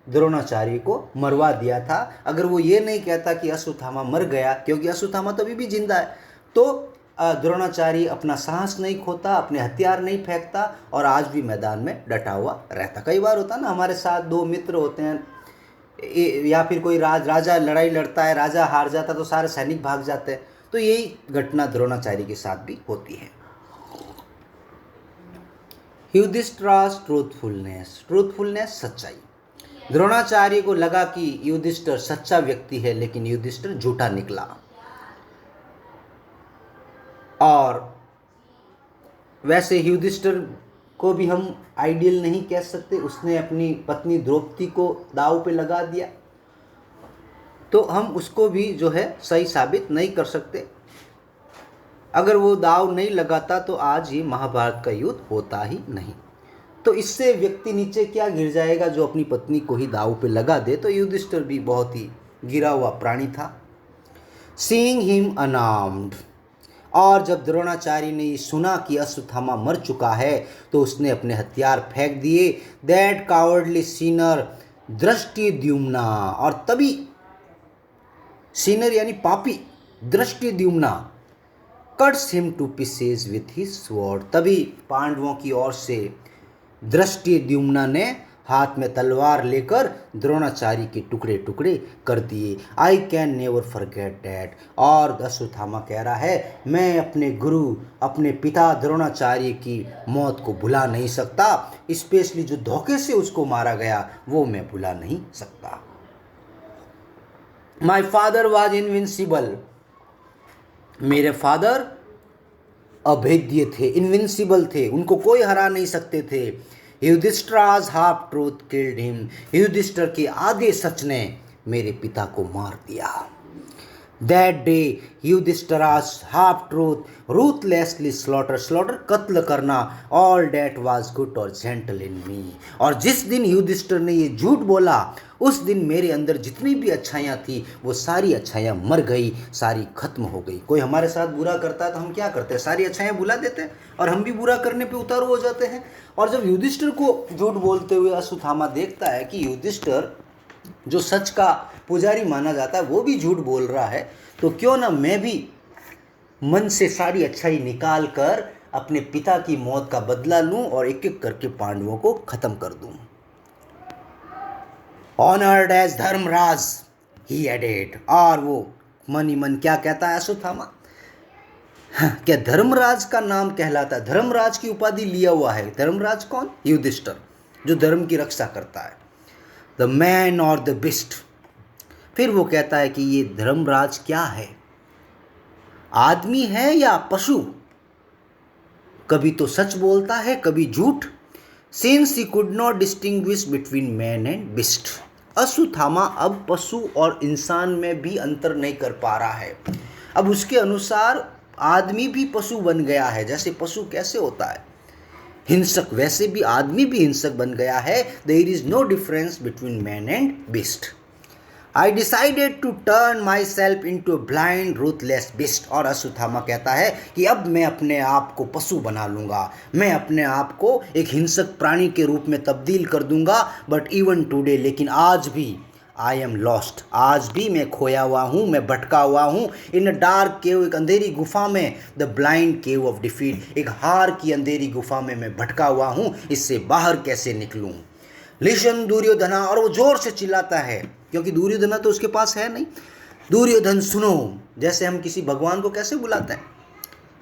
द्रोणाचार्य को मरवा दिया था। अगर वो ये नहीं कहता कि अश्वत्थामा मर गया, क्योंकि अश्वत्थामा तो अभी भी जिंदा है, तो द्रोणाचार्य अपना साहस नहीं खोता, अपने हथियार नहीं फेंकता और आज भी मैदान में डटा हुआ रहता। कई बार होता ना, हमारे साथ दो मित्र होते हैं, या फिर कोई राजा लड़ाई लड़ता है, राजा हार जाता तो सारे सैनिक भाग जाते हैं। तो यही घटना द्रोणाचार्य के साथ भी होती है। युधिष्ठिरास ट्रूथफुलनेस, सच्चाई। द्रोणाचार्य को लगा कि युधिष्ठिर सच्चा व्यक्ति है, लेकिन युधिष्ठिर झूठा निकला। और वैसे युधिष्ठिर को भी हम आइडियल नहीं कह सकते, उसने अपनी पत्नी द्रौपदी को दांव पे लगा दिया, तो हम उसको भी जो है सही साबित नहीं कर सकते। अगर वो दांव नहीं लगाता तो आज ये महाभारत का युद्ध होता ही नहीं। तो इससे व्यक्ति नीचे क्या गिर जाएगा जो अपनी पत्नी को ही दांव पे लगा दे। तो युधिष्ठिर भी बहुत ही गिरा हुआ प्राणी था। सीइंग हिम अनार्म्ड, और जब द्रोणाचार्य ने सुना कि अश्वत्थामा मर चुका है, तो उसने अपने हथियार फेंक दिए। दैट कावर्डली सीनर धृष्टद्युम्ना, और तभी सीनर यानी पापी Dhrishtadyumna cuts him to pieces with his sword. तभी पांडवों की ओर से धृष्टद्युम्न ने हाथ में तलवार लेकर द्रोणाचार्य के टुकड़े टुकड़े कर दिए। I can never forget that. और अश्वत्थामा कह रहा है, मैं अपने गुरु, अपने पिता द्रोणाचार्य की मौत को भुला नहीं सकता, स्पेशली जो धोखे से उसको मारा गया वो मैं भुला नहीं सकता। My father was invincible. मेरे फादर अभेद्य थे, इनविंसिबल थे, उनको कोई हरा नहीं सकते थे। Yudhishthira's half truth killed him. Yudhishthira के आधे सच ने मेरे पिता को मार दिया। That day Yudhishthira's half truth ruthlessly slaughter, slaughter कत्ल करना, ऑल डेट वाज गुड और जेंटल इन मी। और जिस दिन युधिष्ठिर ने ये झूठ बोला उस दिन मेरे अंदर जितनी भी अच्छाइयाँ थी वो सारी अच्छाइयाँ मर गई, सारी खत्म हो गई। कोई हमारे साथ बुरा करता है तो हम क्या करते हैं, सारी अच्छाइयाँ भुला देते हैं और हम भी बुरा करने पे उतारू हो जाते हैं। और जब युधिष्ठिर को झूठ बोलते हुए अश्वत्थामा देखता है कि युधिष्ठिर जो सच का पुजारी माना जाता है वो भी झूठ बोल रहा है, तो क्यों ना मैं भी मन से सारी अच्छाई निकाल कर अपने पिता की मौत का बदला लूं और एक एक करके पांडवों को खत्म कर दूं। ऑनर्ड एज धर्मराज ही एडेड। और वो मन ही मन क्या कहता है अश्वत्थामा, क्या धर्मराज का नाम कहलाता है, धर्मराज की उपाधि लिया हुआ है। धर्मराज कौन, युधिष्ठिर, जो धर्म की रक्षा करता है। द मैन और द बिस्ट। फिर वो कहता है कि ये धर्मराज क्या है, आदमी है या पशु, कभी तो सच बोलता है कभी झूठ। Since he could not distinguish between man and beast. Ashwatthama अब पशु और इंसान में भी अंतर नहीं कर पा रहा है। अब उसके अनुसार आदमी भी पशु बन गया है। जैसे पशु कैसे होता है हिंसक, वैसे भी आदमी भी हिंसक बन गया है। There is no difference between man and beast. I decided to turn myself into blind ruthless beast. और अश्वत्थामा कहता है कि अब मैं अपने आप को पशु बना लूँगा, मैं अपने आप को एक हिंसक प्राणी के रूप में तब्दील कर दूंगा। बट इवन टुडे, लेकिन आज भी आई एम लॉस्ट, आज भी मैं खोया हुआ हूँ, मैं भटका हुआ हूँ। इन अ डार्क केव, एक अंधेरी गुफा में, the blind cave of defeat, एक हार की अंधेरी गुफा में मैं भटका हुआ हूँ, इससे बाहर कैसे निकलूँ। लिशन दुर्योधना। और वो जोर से चिल्लाता है क्योंकि दुर्योधना तो उसके पास है नहीं। दुर्योधन सुनो। जैसे हम किसी भगवान को कैसे बुलाते हैं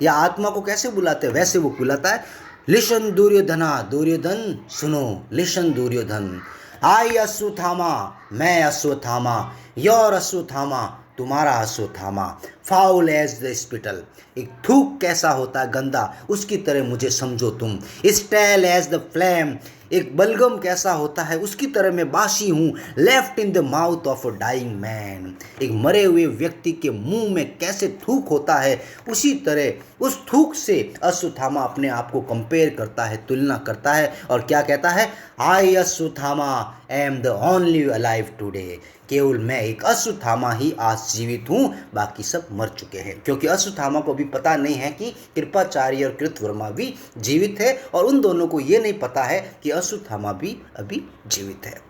या आत्मा को कैसे बुलाते हैं, वैसे वो बुलाता है। लिशन दुर्योधना, दुर्योधन सुनो। लिशन दुर्योधन। आई अश्वत्थामा, मैं अश्वत्थामा, योर अश्वत्थामा, तुम्हारा Ashwatthama, foul as the spittle, एक थूक कैसा होता है गंदा, उसकी तरह मुझे समझो तुम। स्टेल एज द फ्लेम, एक बलगम कैसा होता है उसकी तरह मैं बासी हूँ। Left in the mouth of a dying man, एक मरे हुए व्यक्ति के मुंह में कैसे थूक होता है उसी तरह उस थूक से अश्वत्थामा अपने आप को कंपेयर करता है, तुलना करता है। और क्या कहता है, I Ashwatthama am the only alive today, केवल मैं एक अश्वत्थामा ही आज जीवित हूँ, बाकी सब मर चुके हैं। क्योंकि अश्वत्थामा को भी पता नहीं है कि कृपाचार्य और कृतवर्मा भी जीवित है, और उन दोनों को ये नहीं पता है कि अश्वत्थामा भी अभी जीवित है।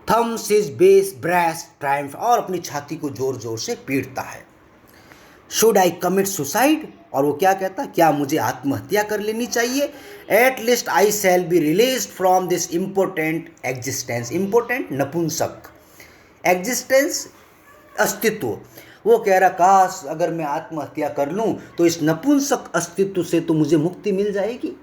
Thumps his bare breast triumph, और अपनी छाती को जोर जोर से पीटता है। शुड आई कमिट सुसाइड, और वो क्या कहता है, क्या मुझे आत्महत्या कर लेनी चाहिए। At least I shall be release from this important existence, important नपुंसक, एग्जिस्टेंस अस्तित्व। वो कह रहा काश अगर मैं आत्महत्या कर लूँ तो इस नपुंसक अस्तित्व से तो मुझे मुक्ति मिल जाएगी।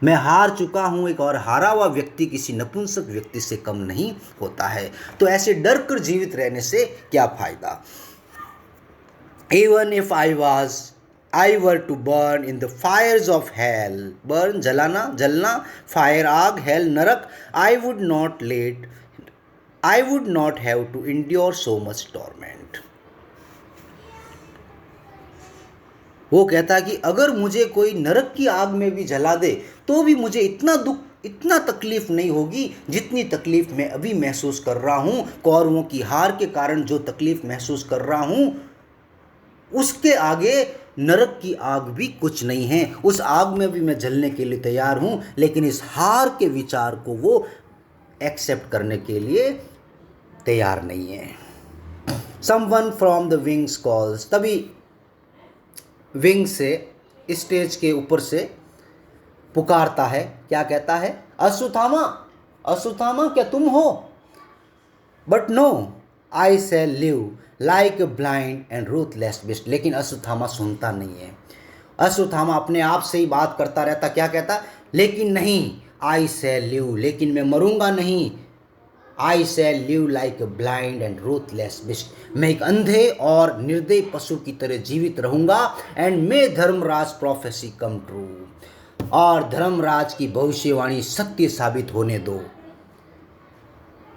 मैं हार चुका हूँ, एक और हारा हुआ व्यक्ति किसी नपुंसक व्यक्ति से कम नहीं होता है। तो ऐसे डर कर जीवित रहने से क्या फायदा। Even if I were to burn in the fires of hell, burn जलाना, जलना, fire आग, hell नरक, I would not have to endure so much torment. वो कहता है कि अगर मुझे कोई नरक की आग में भी जला दे तो भी मुझे इतना दुख, इतना तकलीफ नहीं होगी जितनी तकलीफ मैं अभी महसूस कर रहा हूँ। कौरवों की हार के कारण जो तकलीफ महसूस कर रहा हूँ उसके आगे नरक की आग भी कुछ नहीं है। उस आग में भी मैं जलने के लिए तैयार हूँ, लेकिन इस हार के विचार को वो एक्सेप्ट करने के लिए तैयार नहीं है। Someone from the wings calls, तभी विंग से, स्टेज के ऊपर से पुकारता है, क्या कहता है? अश्वत्थामा, अश्वत्थामा क्या तुम हो? But no, I shall live like a blind and ruthless beast. लेकिन अश्वत्थामा सुनता नहीं है। अश्वत्थामा अपने आप से ही बात करता रहता, क्या कहता? लेकिन नहीं, आई शैल लिव, लेकिन मैं मरूंगा नहीं। I shall live like a blind and ruthless beast, मैं एक अंधे और निर्दयी पशु की तरह जीवित रहूंगा। And may Dharmaraj prophecy come true, और धर्मराज की भविष्यवाणी सत्य साबित होने दो।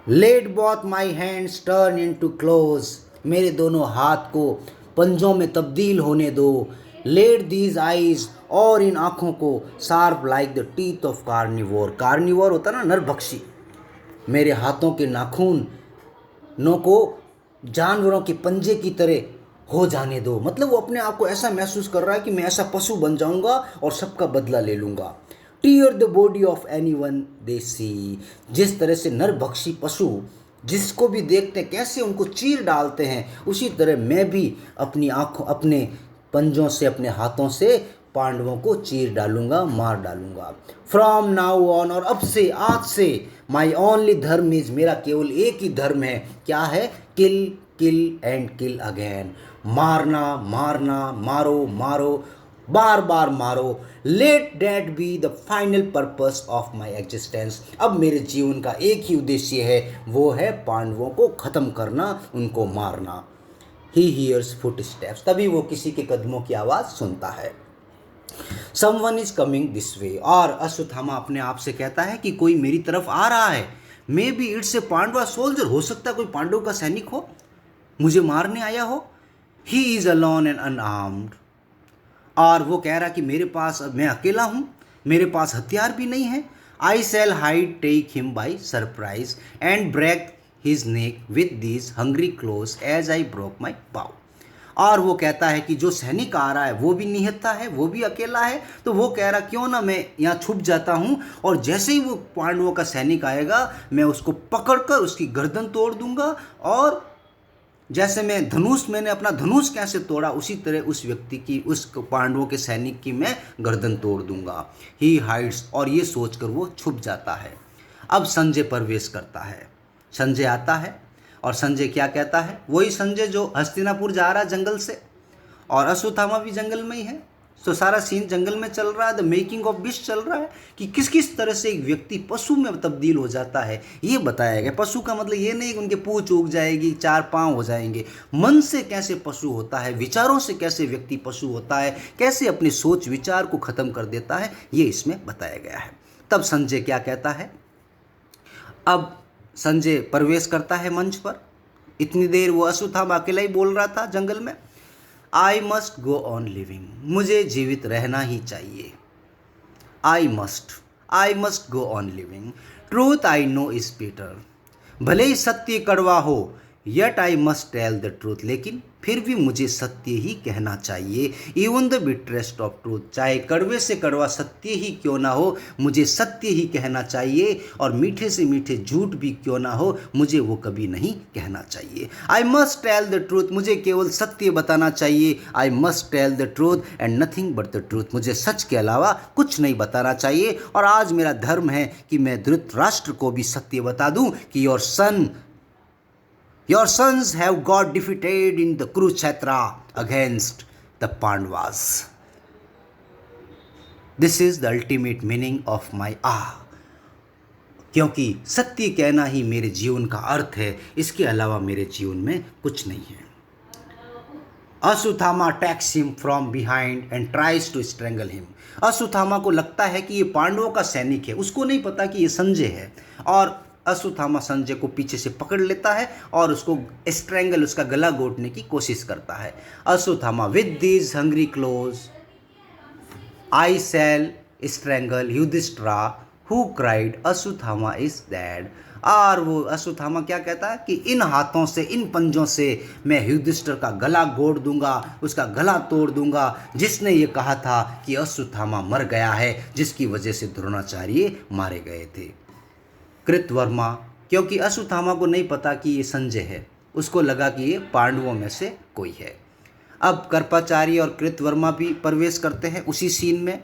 Let both my hands turn into claws, मेरे दोनों हाथ को पंजों में तब्दील होने दो। लेट दीज आईज, और इन आँखों को sharp like the teeth of carnivore, carnivore होता ना नरभक्षी, मेरे हाथों के नाखूनों को जानवरों के पंजे की तरह हो जाने दो। मतलब वो अपने आप को ऐसा महसूस कर रहा है कि मैं ऐसा पशु बन जाऊंगा और सबका बदला ले लूंगा। Tear the body of anyone they see, जिस तरह से नरभक्षी पशु जिसको भी देखते हैं कैसे उनको चीर डालते हैं, उसी तरह मैं भी अपनी आँखों, अपने पंजों से, अपने हाथों से पांडवों को चीर डालूंगा, मार डालूंगा। फ्रॉम नाउ ऑन, और अब से, आज से, माई ओनली धर्म इज, मेरा केवल एक ही धर्म है, क्या है? किल किल एंड किल अगेन, मारना मारना, मारो मारो, बार बार मारो। Let that be the final purpose of my existence, अब मेरे जीवन का एक ही उद्देश्य है, वो है पांडवों को खत्म करना, उनको मारना। ही हियर्स फुट स्टेप्स, तभी वो किसी के कदमों की आवाज़ सुनता है। Someone is coming this way, और अश्वत्थामा अपने आप से कहता है कि कोई मेरी तरफ आ रहा है। May be it's a Pandava soldier, हो सकता है कोई पांडव का सैनिक हो, मुझे मारने आया हो। He is alone and unarmoured, और वो कह रहा कि मेरे पास, मैं अकेला हूँ, मेरे पास हथियार भी नहीं है। I shall hide take him by surprise and break his neck with these hungry claws as I broke my paw, और वो कहता है कि जो सैनिक आ रहा है वो भी निहत्था है, वो भी अकेला है, तो वो कह रहा क्यों ना मैं यहाँ छुप जाता हूँ, और जैसे ही वो पांडवों का सैनिक आएगा मैं उसको पकड़कर उसकी गर्दन तोड़ दूंगा, और जैसे मैंने अपना धनुष कैसे तोड़ा, उसी तरह उस व्यक्ति की, उस पांडवों के सैनिक की मैं गर्दन तोड़ दूंगा। ही हाइड्स, और ये सोचकर वो छुप जाता है। अब संजय प्रवेश करता है, संजय आता है, और संजय क्या कहता है? वही संजय जो हस्तिनापुर जा रहा है जंगल से, और अश्वत्थामा भी जंगल में ही है, तो सारा सीन जंगल में चल रहा है, द मेकिंग ऑफ बिस्ट चल रहा है कि किस किस तरह से एक व्यक्ति पशु में तब्दील हो जाता है, ये बताया गया। पशु का मतलब ये नहीं कि उनके पूंछ उग जाएगी, चार पांव हो जाएंगे, मन से कैसे पशु होता है, विचारों से कैसे व्यक्ति पशु होता है, कैसे अपने सोच विचार को खत्म कर देता है, ये इसमें बताया गया है। तब संजय क्या कहता है? अब संजय प्रवेश करता है मंच पर। इतनी देर वो अश्वत्थामा अकेला ही बोल रहा था जंगल में। I must go on living, मुझे जीवित रहना ही चाहिए। I must go on living, truth I know is bitter, भले ही सत्य कड़वा हो, yet I must tell the truth, लेकिन फिर भी मुझे सत्य ही कहना चाहिए। Even the bitterest of truth, चाहे कड़वे से कड़वा सत्य ही क्यों ना हो, मुझे सत्य ही कहना चाहिए, और मीठे से मीठे झूठ भी क्यों ना हो, मुझे वो कभी नहीं कहना चाहिए। I must tell the truth, मुझे केवल सत्य बताना चाहिए। I must tell the truth and nothing but the truth, मुझे सच के अलावा कुछ नहीं बताना चाहिए। और आज मेरा धर्म है कि मैं धृतराष्ट्र को भी सत्य बता दूं कि Your sons have got defeated in the Kurukshetra against the Pandavas. This is the ultimate meaning of my क्योंकि सत्य कहना ही मेरे जीवन का अर्थ है, इसके अलावा मेरे जीवन में कुछ नहीं है। Ashwatthama attacks him from behind and tries to strangle him. Ashwatthama को लगता है कि ये पांडवों का सैनिक है, उसको नहीं पता कि ये संजय है, और अश्वत्थामा संजय को पीछे से पकड़ लेता है और उसको स्ट्रैंगल, उसका गला घोटने की कोशिश करता है। Ashwatthama with these hungry claws I shall strangle Yudhishthira who cried Ashwatthama is dead, और वो अश्वत्थामा क्या कहता है कि इन हाथों से, इन पंजों से मैं युधिष्ठिर का गला घोट दूंगा, उसका गला तोड़ दूंगा, जिसने ये कहा था कि अश्वत्थामा मर गया है, जिसकी वजह से द्रोणाचार्य मारे गए थे। कृतवर्मा, क्योंकि अश्वत्थामा को नहीं पता कि ये संजय है, उसको लगा कि ये पांडवों में से कोई है। अब कृपाचार्य और कृतवर्मा भी प्रवेश करते हैं उसी सीन में,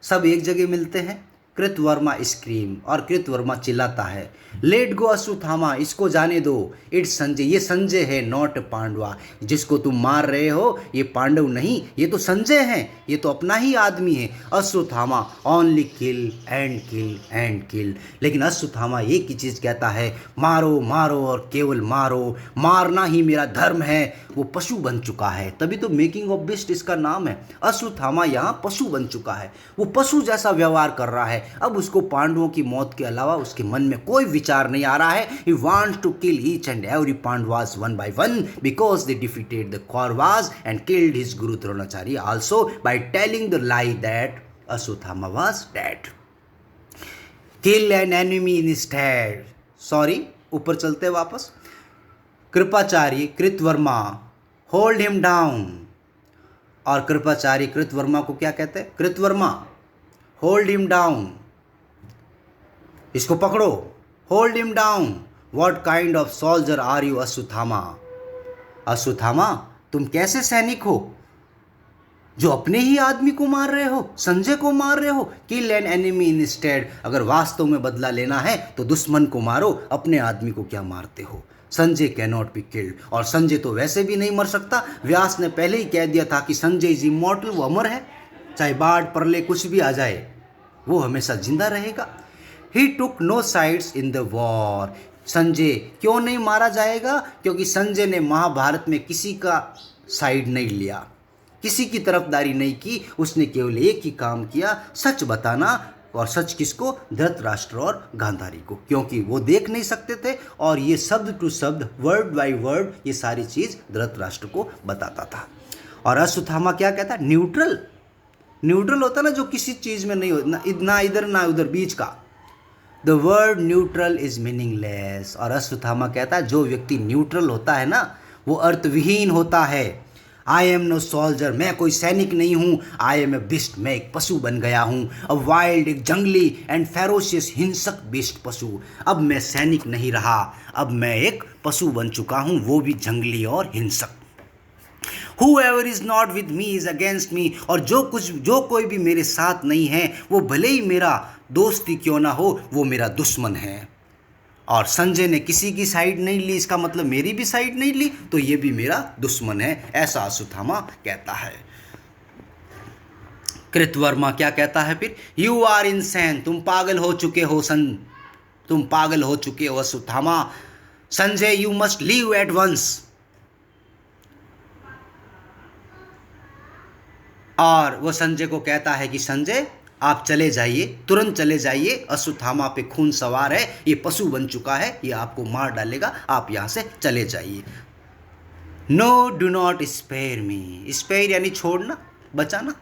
सब एक जगह मिलते हैं। कृतवर्मा स्क्रीम, और कृतवर्मा चिल्लाता है, लेट गो अश्वत्थामा, इसको जाने दो, इट्स संजय, ये संजय है, नॉट पांडवा, जिसको तुम मार रहे हो ये पांडव नहीं, ये तो संजय हैं, ये तो अपना ही आदमी है। Ashwatthama only kill and kill and kill, लेकिन अश्वत्थामा एक ही चीज़ कहता है, मारो मारो और केवल मारो, मारना ही मेरा धर्म है। वो पशु बन चुका है, तभी तो मेकिंग ऑफ बिस्ट इसका नाम है। अश्वत्थामा यहाँ पशु बन चुका है, वो पशु जैसा व्यवहार कर रहा है। अब उसको पांडवों की मौत के अलावा उसके मन में कोई विचार नहीं आ रहा है। He wants to kill each and every Pandavas one by one because they defeated the Kauravas and killed his Guru Dronacharya also by telling the lie that Ashwatthama was dead. Kill an enemy instead. Sorry, ऊपर चलते वापस। Kripacharya Kritavarma hold him down, और कृपाचार्य कृतवर्मा को क्या कहते हैं, Kritavarma hold him down, इसको पकड़ो, hold him down. What kind of soldier are you Ashwatthama, Ashwatthama तुम कैसे सैनिक हो जो अपने ही आदमी को मार रहे हो, संजय को मार रहे हो। किल एन एनिमी इंस्टेड, अगर वास्तव में बदला लेना है तो दुश्मन को मारो, अपने आदमी को क्या मारते हो। Sanjay can not be killed, और संजय तो वैसे भी नहीं मर सकता। व्यास ने पहले ही कह दिया था कि संजय इज इमॉर्टल, वो अमर है, चाहे बाढ़ प्रलय कुछ भी आ जाए वो हमेशा जिंदा रहेगा। He took no sides in the war, Sanjay क्यों नहीं मारा जाएगा, क्योंकि संजय ने महाभारत में किसी का साइड नहीं लिया, किसी की तरफदारी नहीं की, उसने केवल एक ही काम किया, सच बताना। और सच किसको, धृतराष्ट्र और गांधारी को, क्योंकि वो देख नहीं सकते थे, और ये शब्द टू शब्द वर्ड बाय वर्ड ये सारी चीज़ धृतराष्ट्र को बताता था। और अश्वत्थामा क्या कहता, न्यूट्रल, न्यूट्रल होता ना जो किसी चीज़ में नहीं हो, ना इधर ना उधर, बीच का। The word neutral is meaningless, और अश्वत्थामा कहता है जो व्यक्ति न्यूट्रल होता है ना वो अर्थविहीन होता है। आई एम नो सोल्जर, मैं कोई सैनिक नहीं हूँ, आई एम ए बिस्ट, मैं एक पशु बन गया हूँ। अ वाइल्ड, एक जंगली एंड फेरोशियस, हिंसक बिस्ट, पशु। अब मैं सैनिक नहीं रहा, अब मैं एक पशु बन चुका हूँ, वो भी जंगली और हिंसक। Whoever is not with me is against me, और जो कोई भी मेरे साथ नहीं है वो भले ही मेरा दोस्ती क्यों ना हो, वो मेरा दुश्मन है। और संजय ने किसी की साइड नहीं ली, इसका मतलब मेरी भी साइड नहीं ली, तो ये भी मेरा दुश्मन है, ऐसा अश्वत्थामा कहता है। कृतवर्मा क्या कहता है फिर, यू आर इनसेन, तुम पागल हो चुके हो, तुम पागल हो चुके हो Ashwatthama. Sanjay you must leave at once, और वो संजय को कहता है कि संजय आप चले जाइए, तुरंत चले जाइए, अश्वत्थामा पे खून सवार है, ये पशु बन चुका है, ये आपको मार डालेगा, आप यहाँ से चले जाइए। No do not spare me, spare यानी छोड़ना, बचाना।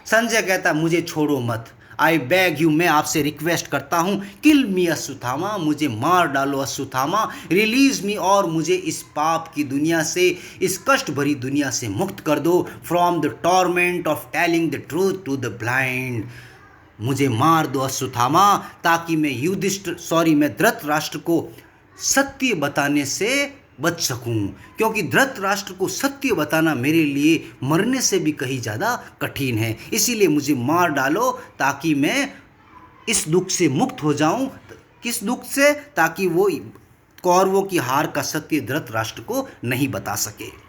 संजय कहता मुझे छोड़ो मत, आई बैग यू, मैं आपसे रिक्वेस्ट करता हूँ, किल मी अश्वत्थामा, मुझे मार डालो अश्वत्थामा, रिलीज मी, और मुझे इस पाप की दुनिया से, इस कष्ट भरी दुनिया से मुक्त कर दो, from the torment of telling the truth to the blind. मुझे मार दो अश्वत्थामा, ताकि मैं धृतराष्ट्र को सत्य बताने से बच सकूं, क्योंकि धृतराष्ट्र को सत्य बताना मेरे लिए मरने से भी कहीं ज़्यादा कठिन है। इसीलिए मुझे मार डालो ताकि मैं इस दुख से मुक्त हो जाऊं। किस दुख से, ताकि वो कौरवों की हार का सत्य धृतराष्ट्र को नहीं बता सके।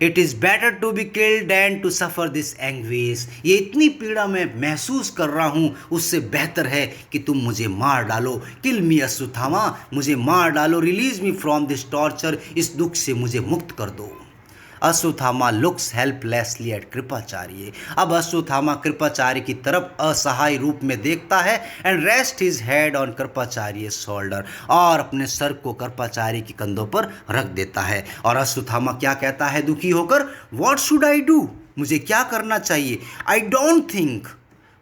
It is better to be killed than to suffer this anguish, ये इतनी पीड़ा मैं महसूस कर रहा हूँ, उससे बेहतर है कि तुम मुझे मार डालो। किल मी अश्वत्थामा, मुझे मार डालो, release me from this torture, इस दुख से मुझे मुक्त कर दो। Ashwatthama looks helplessly at Kripacharya, अब अश्वत्थामा कृपाचार्य की तरफ असहाय रूप में देखता है, and rest his head on Kripacharya shoulder, और अपने सर को कृपाचार्य के कंधों पर रख देता है। और अश्वत्थामा क्या कहता है दुखी होकर, व्हाट शुड आई डू, मुझे क्या करना चाहिए। आई डोंट थिंक,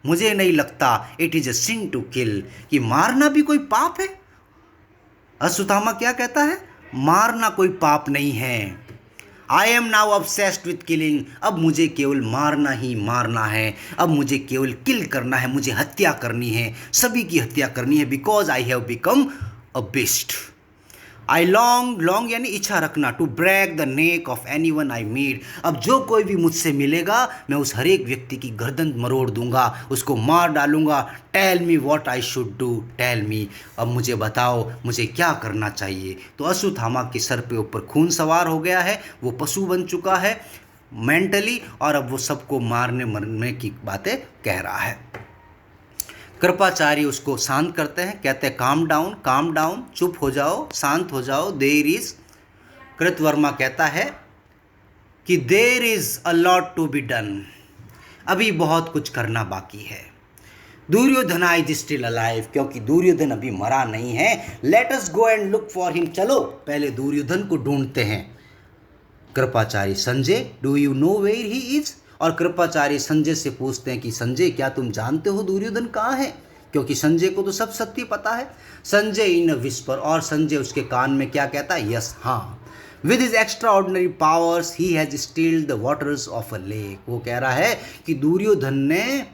मुझे नहीं लगता, it is a sin to kill, कि मारना भी कोई पाप है। अश्वत्थामा क्या कहता है, मारना कोई पाप नहीं है। I am now obsessed with killing, अब मुझे केवल मारना ही मारना है, अब मुझे केवल किल करना है, मुझे हत्या करनी है, सभी की हत्या करनी है, because I have become a beast. I long long यानी इच्छा रखना, to break the neck of anyone I meet. अब जो कोई भी मुझसे मिलेगा मैं उस हर एक व्यक्ति की गर्दन मरोड़ दूंगा, उसको मार डालूंगा। Tell me what I should do, tell me, अब मुझे बताओ मुझे क्या करना चाहिए। तो अश्वत्थामा के सर पे ऊपर खून सवार हो गया है, वो पशु बन चुका है मेंटली, और अब वो सबको मारने मरने की बातें कह रहा है। कृपाचार्य उसको शांत करते हैं, कहते हैं काम डाउन, चुप हो जाओ, शांत हो जाओ। देयर इज, कृतवर्मा कहता है कि there is a lot to be done, अभी बहुत कुछ करना बाकी है। दुर्योधन इज स्टिल अलाइव, क्योंकि दुर्योधन अभी मरा नहीं है। Let us go and look for him, चलो पहले दुर्योधन को ढूंढते हैं। Kripacharya, Sanjay do you know where he is, और कृपाचार्य संजय से पूछते हैं कि संजय क्या तुम जानते हो दुर्योधन कहाँ है, क्योंकि संजय को तो सब सत्य पता है। संजय इन अ विस्पर, और संजय उसके कान में क्या कहता है, यस हाँ। With his extra ordinary powers he has stealth the waters of a lake, वो कह रहा है कि दुर्योधन ने,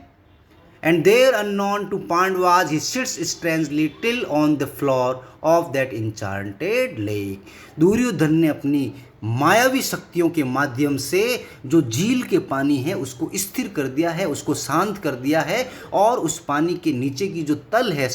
and there unknown to Pandavas he sits strangely till on the floor of that enchanted lake। Duryodhan ने अपनी मायावी शक्तियों के माध्यम से जो झील के पानी है उसको स्थिर कर दिया है, उसको शांत कर दिया है, और उस पानी के नीचे की जो तल है,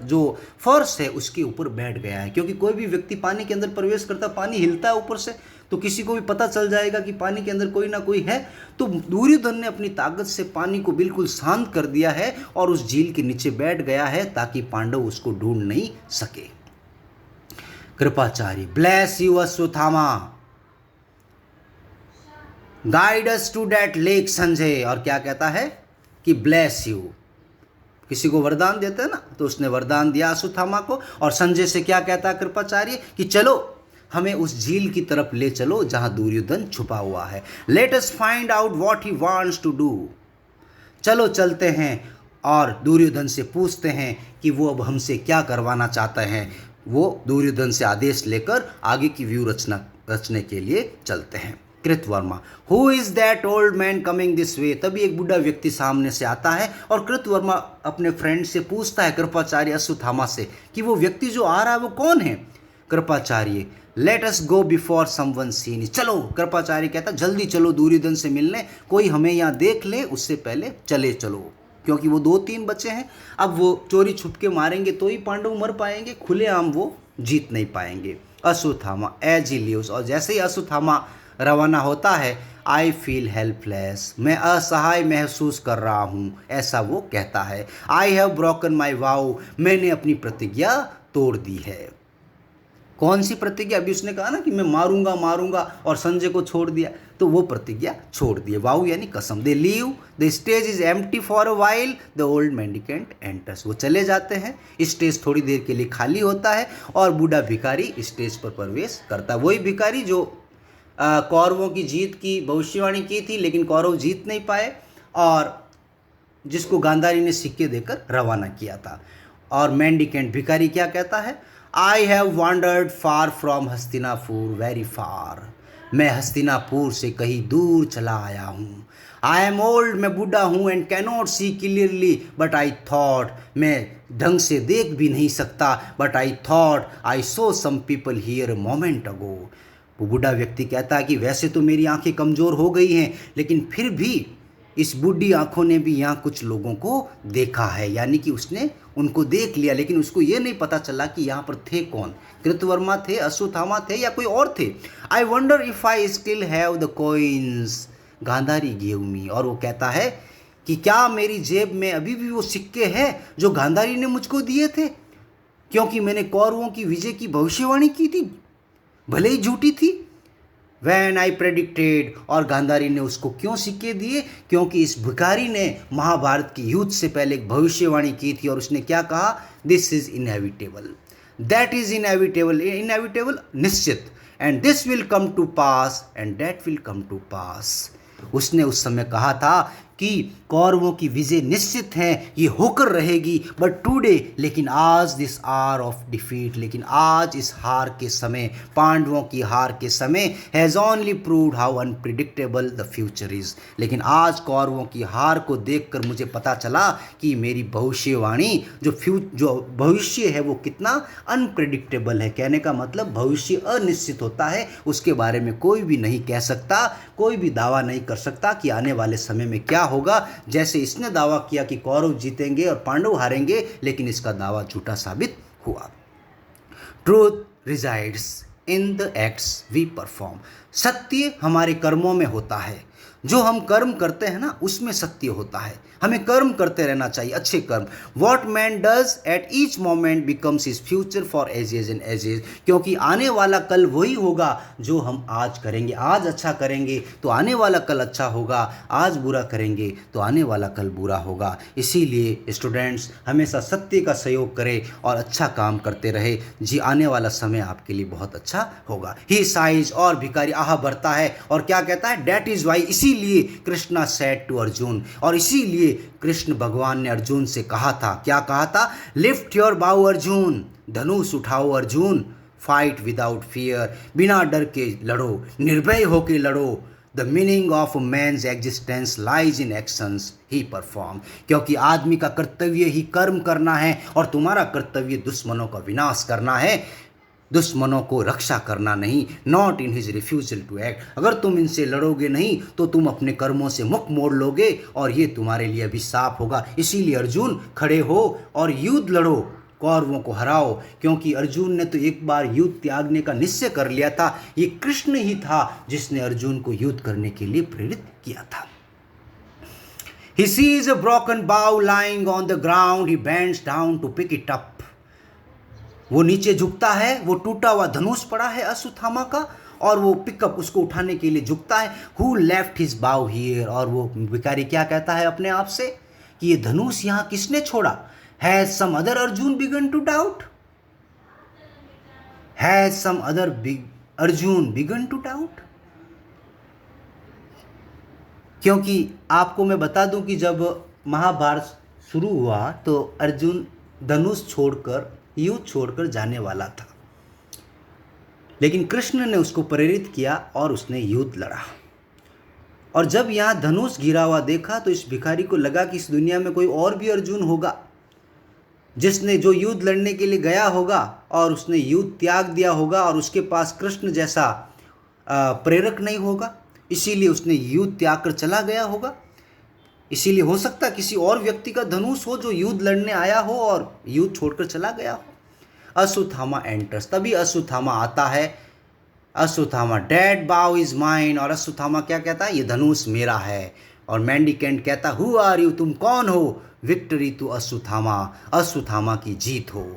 जो फर्श है, उसके ऊपर बैठ गया है। क्योंकि कोई भी व्यक्ति पानी के अंदर प्रवेश करता, पानी हिलता है ऊपर से, तो किसी को भी पता चल जाएगा कि पानी के अंदर कोई ना कोई है। तो दुर्योधन ने अपनी ताकत से पानी को बिल्कुल शांत कर दिया है और उस झील के नीचे बैठ गया है ताकि पांडव उसको ढूंढ नहीं सके। Kripacharya, bless you Ashwatthama, guide us to that lake Sanjay, और क्या कहता है कि ब्लेस यू, किसी को वरदान देते हैं ना, तो उसने वरदान दिया अश्वत्थामा को। और संजय से क्या कहता है कृपाचार्य कि चलो हमें उस झील की तरफ ले चलो जहां दुर्योधन छुपा हुआ है। Let us find out what he wants to do, चलो चलते हैं और दुर्योधन से पूछते हैं कि वो अब हमसे क्या करवाना चाहते हैं। वो दुर्योधन से आदेश लेकर आगे की व्यू रचने के लिए चलते हैं। Kritavarma, who is that old man coming this way, तभी एक बूढ़ा व्यक्ति सामने से आता है और कृतवर्मा अपने फ्रेंड से पूछता है, कृपाचार्य अश्वत्थामा से, कि वो व्यक्ति जो आ रहा है वो कौन है। Kripacharya, let us go before someone seen, चलो, कृपाचार्य कहता जल्दी चलो दुर्योधन से मिलने, कोई हमें यहाँ देख ले उससे पहले चले चलो, क्योंकि वो 2-3 बचे हैं। अब वो चोरी छुप के मारेंगे तो ही पांडव मर पाएंगे, खुलेआम वो जीत नहीं पाएंगे। अश्वत्थामा एज ही लीव्स, और जैसे ही अश्वत्थामा रवाना होता है, आई फील हेल्पलेस, मैं असहाय महसूस कर रहा हूँ, ऐसा वो कहता है। I have broken my wow, मैंने अपनी प्रतिज्ञा तोड़ दी है। कौन सी प्रतिज्ञा? अभी उसने कहा ना कि मैं मारूंगा मारूंगा और संजय को छोड़ दिया, तो वो प्रतिज्ञा छोड़ दी। वाउ यानी कसम। They leave, the stage is empty for a while, the old mendicant enters, वो चले जाते हैं, स्टेज थोड़ी देर के लिए खाली होता है और बूढ़ा भिखारी स्टेज पर प्रवेश करता है। वही भिखारी जो कौरवों की जीत की भविष्यवाणी की थी, लेकिन कौरव जीत नहीं पाए, और जिसको गांधारी ने सिक्के देकर रवाना किया था। और मेंडिकेंट भिखारी क्या कहता है, I have wandered far from Hastinapur, very far, मैं हस्तिनापुर से कहीं दूर चला आया हूँ। आई एम ओल्ड, मैं बूढ़ा हूँ, and cannot see clearly but I thought, मैं ढंग से देख भी नहीं सकता, but I thought I saw some people here a moment ago. वो बूढ़ा व्यक्ति कहता है कि वैसे तो मेरी आंखें कमज़ोर हो गई हैं, लेकिन फिर भी इस बूढ़ी आंखों ने भी यहाँ कुछ लोगों को देखा है, यानी कि उसने उनको देख लिया, लेकिन उसको ये नहीं पता चला कि यहाँ पर थे कौन, कृतवर्मा थे, अश्वत्थामा थे या कोई और थे। I wonder if I still have the coins Gandhari give me, और वो कहता है कि क्या मेरी जेब में अभी भी वो सिक्के हैं जो गांधारी ने मुझको दिए थे, क्योंकि मैंने कौरवों की विजय की भविष्यवाणी की थी, भले ही झूठी थी। वैन आई प्रेडिक्टेड, और गांधारी ने उसको क्यों सिक्के दिए, क्योंकि इस भिखारी ने महाभारत की युद्ध से पहले एक भविष्यवाणी की थी, और उसने क्या कहा, this is inevitable, that is inevitable, inevitable निश्चित, and this will come to pass and that will come to pass. उसने उस समय कहा था कि कौरवों की विजय निश्चित है, ये होकर रहेगी, बट टुडे, लेकिन आज, दिस आवर ऑफ डिफीट, लेकिन आज इस हार के समय, पांडवों की हार के समय, has only proved how unpredictable the future is, लेकिन आज कौरवों की हार को देखकर मुझे पता चला कि मेरी भविष्यवाणी जो भविष्य है वो कितना अनप्रिडिक्टेबल है। कहने का मतलब भविष्य अनिश्चित होता है, उसके बारे में कोई भी नहीं कह सकता, कोई भी दावा नहीं कर सकता कि आने वाले समय में क्या होगा। जैसे इसने दावा किया कि कौरव जीतेंगे और पांडव हारेंगे, लेकिन इसका दावा झूठा साबित हुआ। Truth resides in the acts we perform, सत्य हमारे कर्मों में होता है। जो हम कर्म करते हैं ना, उसमें सत्य होता है। हमें कर्म करते रहना चाहिए, अच्छे कर्म। What man does at each moment becomes his future for edges and edges, क्योंकि आने वाला कल वही होगा जो हम आज करेंगे। आज अच्छा करेंगे तो आने वाला कल अच्छा होगा, आज बुरा करेंगे तो आने वाला कल बुरा होगा। इसीलिए स्टूडेंट्स हमेशा सत्य का सहयोग करें और अच्छा काम करते रहे, जी आने वाला समय आपके लिए बहुत अच्छा होगा। ही साइज, और भिखारी आह भरता है और क्या कहता है, डेट इज वाई, इसीलिए कृष्णा सेड टू अर्जुन, और इसीलिए कृष्ण भगवान ने अर्जुन से कहा था, क्या कहा था, लिफ्ट योर बाउ अर्जुन, धनुष उठाओ अर्जुन, फाइट विदाउट फियर, बिना डर के लड़ो, निर्भय होके लड़ो। The meaning of man's existence lies in actions he perform, क्योंकि आदमी का कर्तव्य ही कर्म करना है और तुम्हारा कर्तव्य दुश्मनों का विनाश करना है, दुश्मनों को रक्षा करना नहीं। Not in his refusal to act, अगर तुम इनसे लड़ोगे नहीं तो तुम अपने कर्मों से मुख मोड़ लोगे और ये तुम्हारे लिए अभिशाप होगा। इसीलिए अर्जुन खड़े हो और युद्ध लड़ो, कौरवों को हराओ, क्योंकि अर्जुन ने तो एक बार युद्ध त्यागने का निश्चय कर लिया था। ये कृष्ण ही था जिसने अर्जुन को युद्ध करने के लिए प्रेरित किया था। He sees a broken bow lying on the ground. He bends down to pick it up. वो नीचे झुकता है, वो टूटा हुआ धनुष पड़ा है अश्वत्थामा का, और वो पिकअप उसको उठाने के लिए झुकता है। Who left his bow here? और वो भिखारी क्या कहता है अपने आप से कि ये धनुष यहाँ किसने छोड़ा? Has some other Arjun begun to doubt? Has some other Arjun begun to doubt? क्योंकि आपको मैं बता दूं कि जब महाभारत शुरू हुआ तो अर्जुन धनुष छोड़कर, युद्ध छोड़कर जाने वाला था, लेकिन कृष्ण ने उसको प्रेरित किया और उसने युद्ध लड़ा। और जब यहाँ धनुष गिरा हुआ देखा तो इस भिखारी को लगा कि इस दुनिया में कोई और भी अर्जुन होगा जिसने जो युद्ध लड़ने के लिए गया होगा और उसने युद्ध त्याग दिया होगा और उसके पास कृष्ण जैसा प्रेरक नहीं होगा, इसीलिए उसने युद्ध त्याग कर चला गया होगा। इसीलिए हो सकता है किसी और व्यक्ति का धनुष हो जो युद्ध लड़ने आया हो और युद्ध छोड़कर चला गया हो। अश्वत्थामा एंटर्स, तभी अश्वत्थामा आता है। अश्वत्थामा, डेड बाउ इज माइन, और अश्वत्थामा क्या कहता है, ये धनुष मेरा है। और मेंडिकेंट कहता, हु आर यू, तुम कौन हो? विक्ट्री टू अश्वत्थामा, अश्वत्थामा की जीत हो।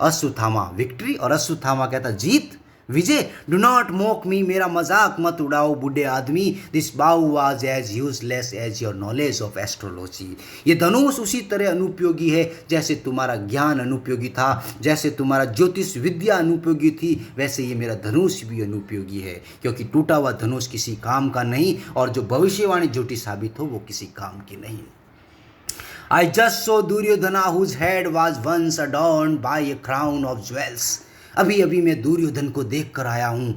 अश्वत्थामा विक्ट्री और अश्वत्थामा कहता जीत, विजय। डू नॉट मोक मी, मेरा मजाक मत उड़ाओ बूढ़े आदमी। This bow was as useless as your knowledge of astrology, ये धनुष उसी तरह अनुपयोगी है जैसे तुम्हारा ज्ञान अनुपयोगी था, जैसे तुम्हारा ज्योतिष विद्या अनुपयोगी थी, वैसे ये मेरा धनुष भी अनुपयोगी है, क्योंकि टूटा हुआ धनुष किसी काम का नहीं और जो भविष्यवाणी झूठी साबित हो वो किसी काम की नहीं। I just saw Duryodhana whose head was once adorned by a crown of jewels. अभी अभी मैं दुर्योधन को देख कर आया हूँ।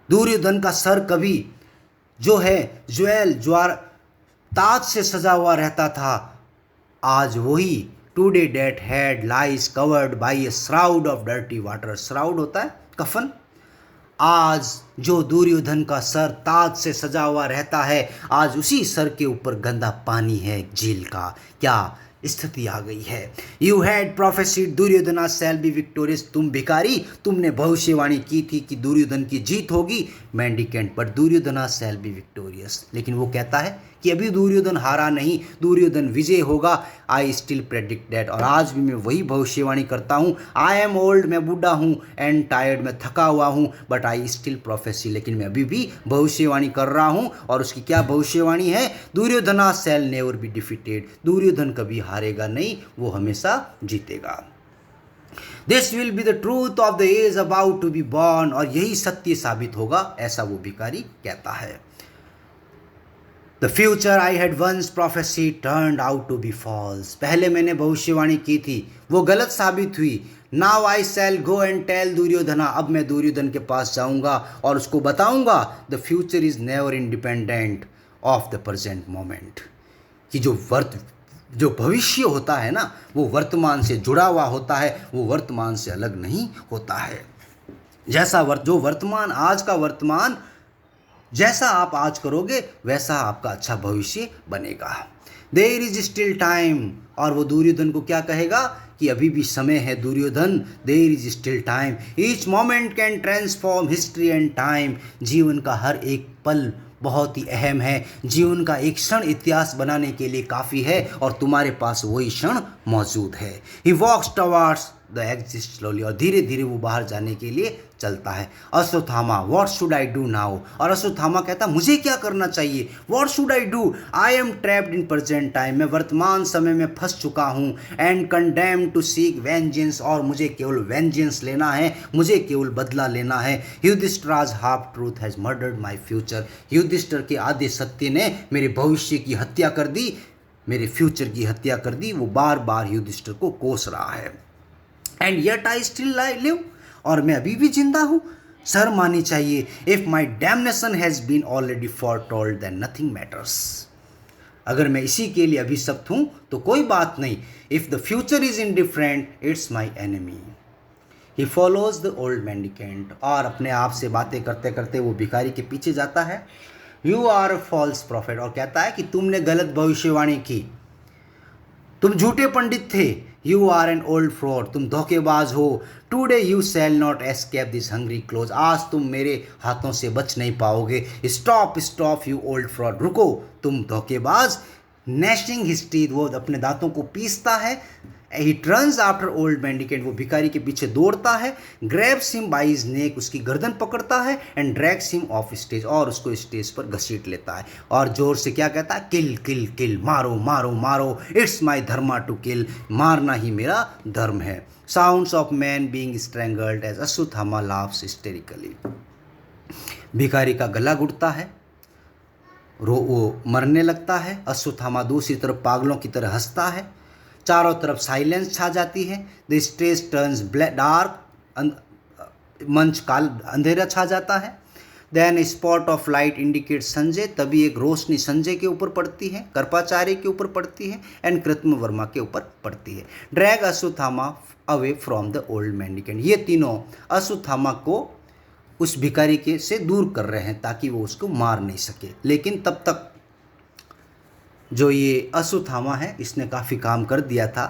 दुर्योधन का सर कभी जो है ज्वेल, ज्वार, ताज से सजा हुआ रहता था, आज वही today that head lies covered by a shroud of dirty water. Shroud होता है कफन। आज जो दुर्योधन का सर ताज से सजा हुआ रहता है, आज उसी सर के ऊपर गंदा पानी है झील का। क्या स्थिति आ गई है। You had prophesied Duryodhana shall be victorious, तुम भिखारी, तुमने भविष्यवाणी की थी कि दुर्योधन की जीत होगी। Mendicant, but Duryodhana shall be victorious, लेकिन वो कहता है कि अभी दुर्योधन हारा नहीं, दुर्योधन विजय होगा। आई स्टिल प्रेडिक्ट दैट, और आज भी मैं वही भविष्यवाणी करता हूँ। आई एम ओल्ड, मैं बूढ़ा हूँ, एंड टायर्ड, मैं थका हुआ हूँ, बट आई स्टिल प्रोफेसी, लेकिन मैं अभी भी भविष्यवाणी कर रहा हूँ। और उसकी क्या भविष्यवाणी है? Duryodhana shall never be defeated, Duryodhan कभी हारेगा नहीं, वो हमेशा जीतेगा। This will be the truth of the age about to be born, और यही सत्य साबित होगा, ऐसा वो भिखारी कहता है। The future I had once prophecy turned out to be false. पहले मैंने भविष्यवाणी की थी, वो गलत साबित हुई। Now I shall go and tell Duryodhana. अब मैं दुर्योधन के पास जाऊंगा और उसको बताऊंगा the future is never independent of the present moment. कि जो भविष्य होता है ना, वो वर्तमान से जुड़ा हुआ होता है, वो वर्तमान से अलग नहीं होता है। जो वर्तमान, आज का वर्तमान जैसा आप आज करोगे वैसा आपका अच्छा भविष्य बनेगा। There is still time. और वो दुर्योधन को क्या कहेगा कि अभी भी समय है Duryodhan, there is still time. Each moment can transform history and time. जीवन का हर एक पल बहुत ही अहम है। जीवन का एक क्षण इतिहास बनाने के लिए काफ़ी है और तुम्हारे पास वही क्षण मौजूद है। ही वॉक्स टवर्ड्स द एग्जिट स्लोली। और धीरे धीरे वो बाहर जाने के लिए चलता है। Ashwatthama what should I do now. और अश्वत्थामा कहता मुझे क्या करना चाहिए। What should I do, I am trapped in present time. मैं वर्तमान समय में फंस चुका हूँ। And condemned to seek vengeance. और मुझे केवल वेंजेंस लेना है, मुझे केवल बदला लेना है। Yudhishthira's half truth has murdered my future. Yudhishthira के आधे सत्य ने मेरे भविष्य की हत्या कर दी, मेरे फ्यूचर की हत्या कर दी। वो बार बार युधिष्ठिर को कोस रहा है। And yet I still live. और मैं अभी भी जिंदा हूँ। शर्म आनी चाहिए। If my damnation has been already foretold then nothing matters. अगर मैं इसी के लिए अभिशप्त हूँ तो कोई बात नहीं। If the future is indifferent it's my enemy. He follows the old mendicant. और अपने आप से बातें करते करते वो भिखारी के पीछे जाता है। You are a false prophet. और कहता है कि तुमने गलत भविष्यवाणी की, तुम झूठे पंडित थे। You are an old fraud. तुम धोखेबाज हो। Today you shall not escape this hungry claws. आज तुम मेरे हाथों से बच नहीं पाओगे। Stop stop you old fraud. रुको तुम धोखेबाज। gnashing his teeth। वो अपने दांतों को पीसता है। ही टर्न्स आफ्टर ओल्ड मेंडिकेंट। वो भिखारी के पीछे दौड़ता है। Grabs him by his neck. उसकी गर्दन पकड़ता है। And drags him of stage. और उसको स्टेज पर घसीट लेता है और जोर से क्या कहता है, किल किल किल, मारो मारो मारो, it's my Dharma to kill. मारना ही मेरा धर्म है। Sounds of man being strangled as Ashwatthama laughs hysterically. भिखारी का गला घुटता है, वो मरने लगता है। अश्वत्थामा दूसरी तरफ पागलों की तरह हंसता है। चारों तरफ साइलेंस छा जाती है। The stage turns dark. मंच काल अंधेरा छा जाता है। Then spot of light indicate Sanjay. तभी एक रोशनी संजय के ऊपर पड़ती है, कृपाचार्य के ऊपर पड़ती है एंड कृतवर्मा के ऊपर पड़ती है। Drag Ashwatthama away from the old mendicant. ये तीनों अश्वत्थामा को उस भिखारी के से दूर कर रहे हैं ताकि वो उसको मार नहीं सके। लेकिन तब तक जो ये अश्वत्थामा है इसने काफ़ी काम कर दिया था।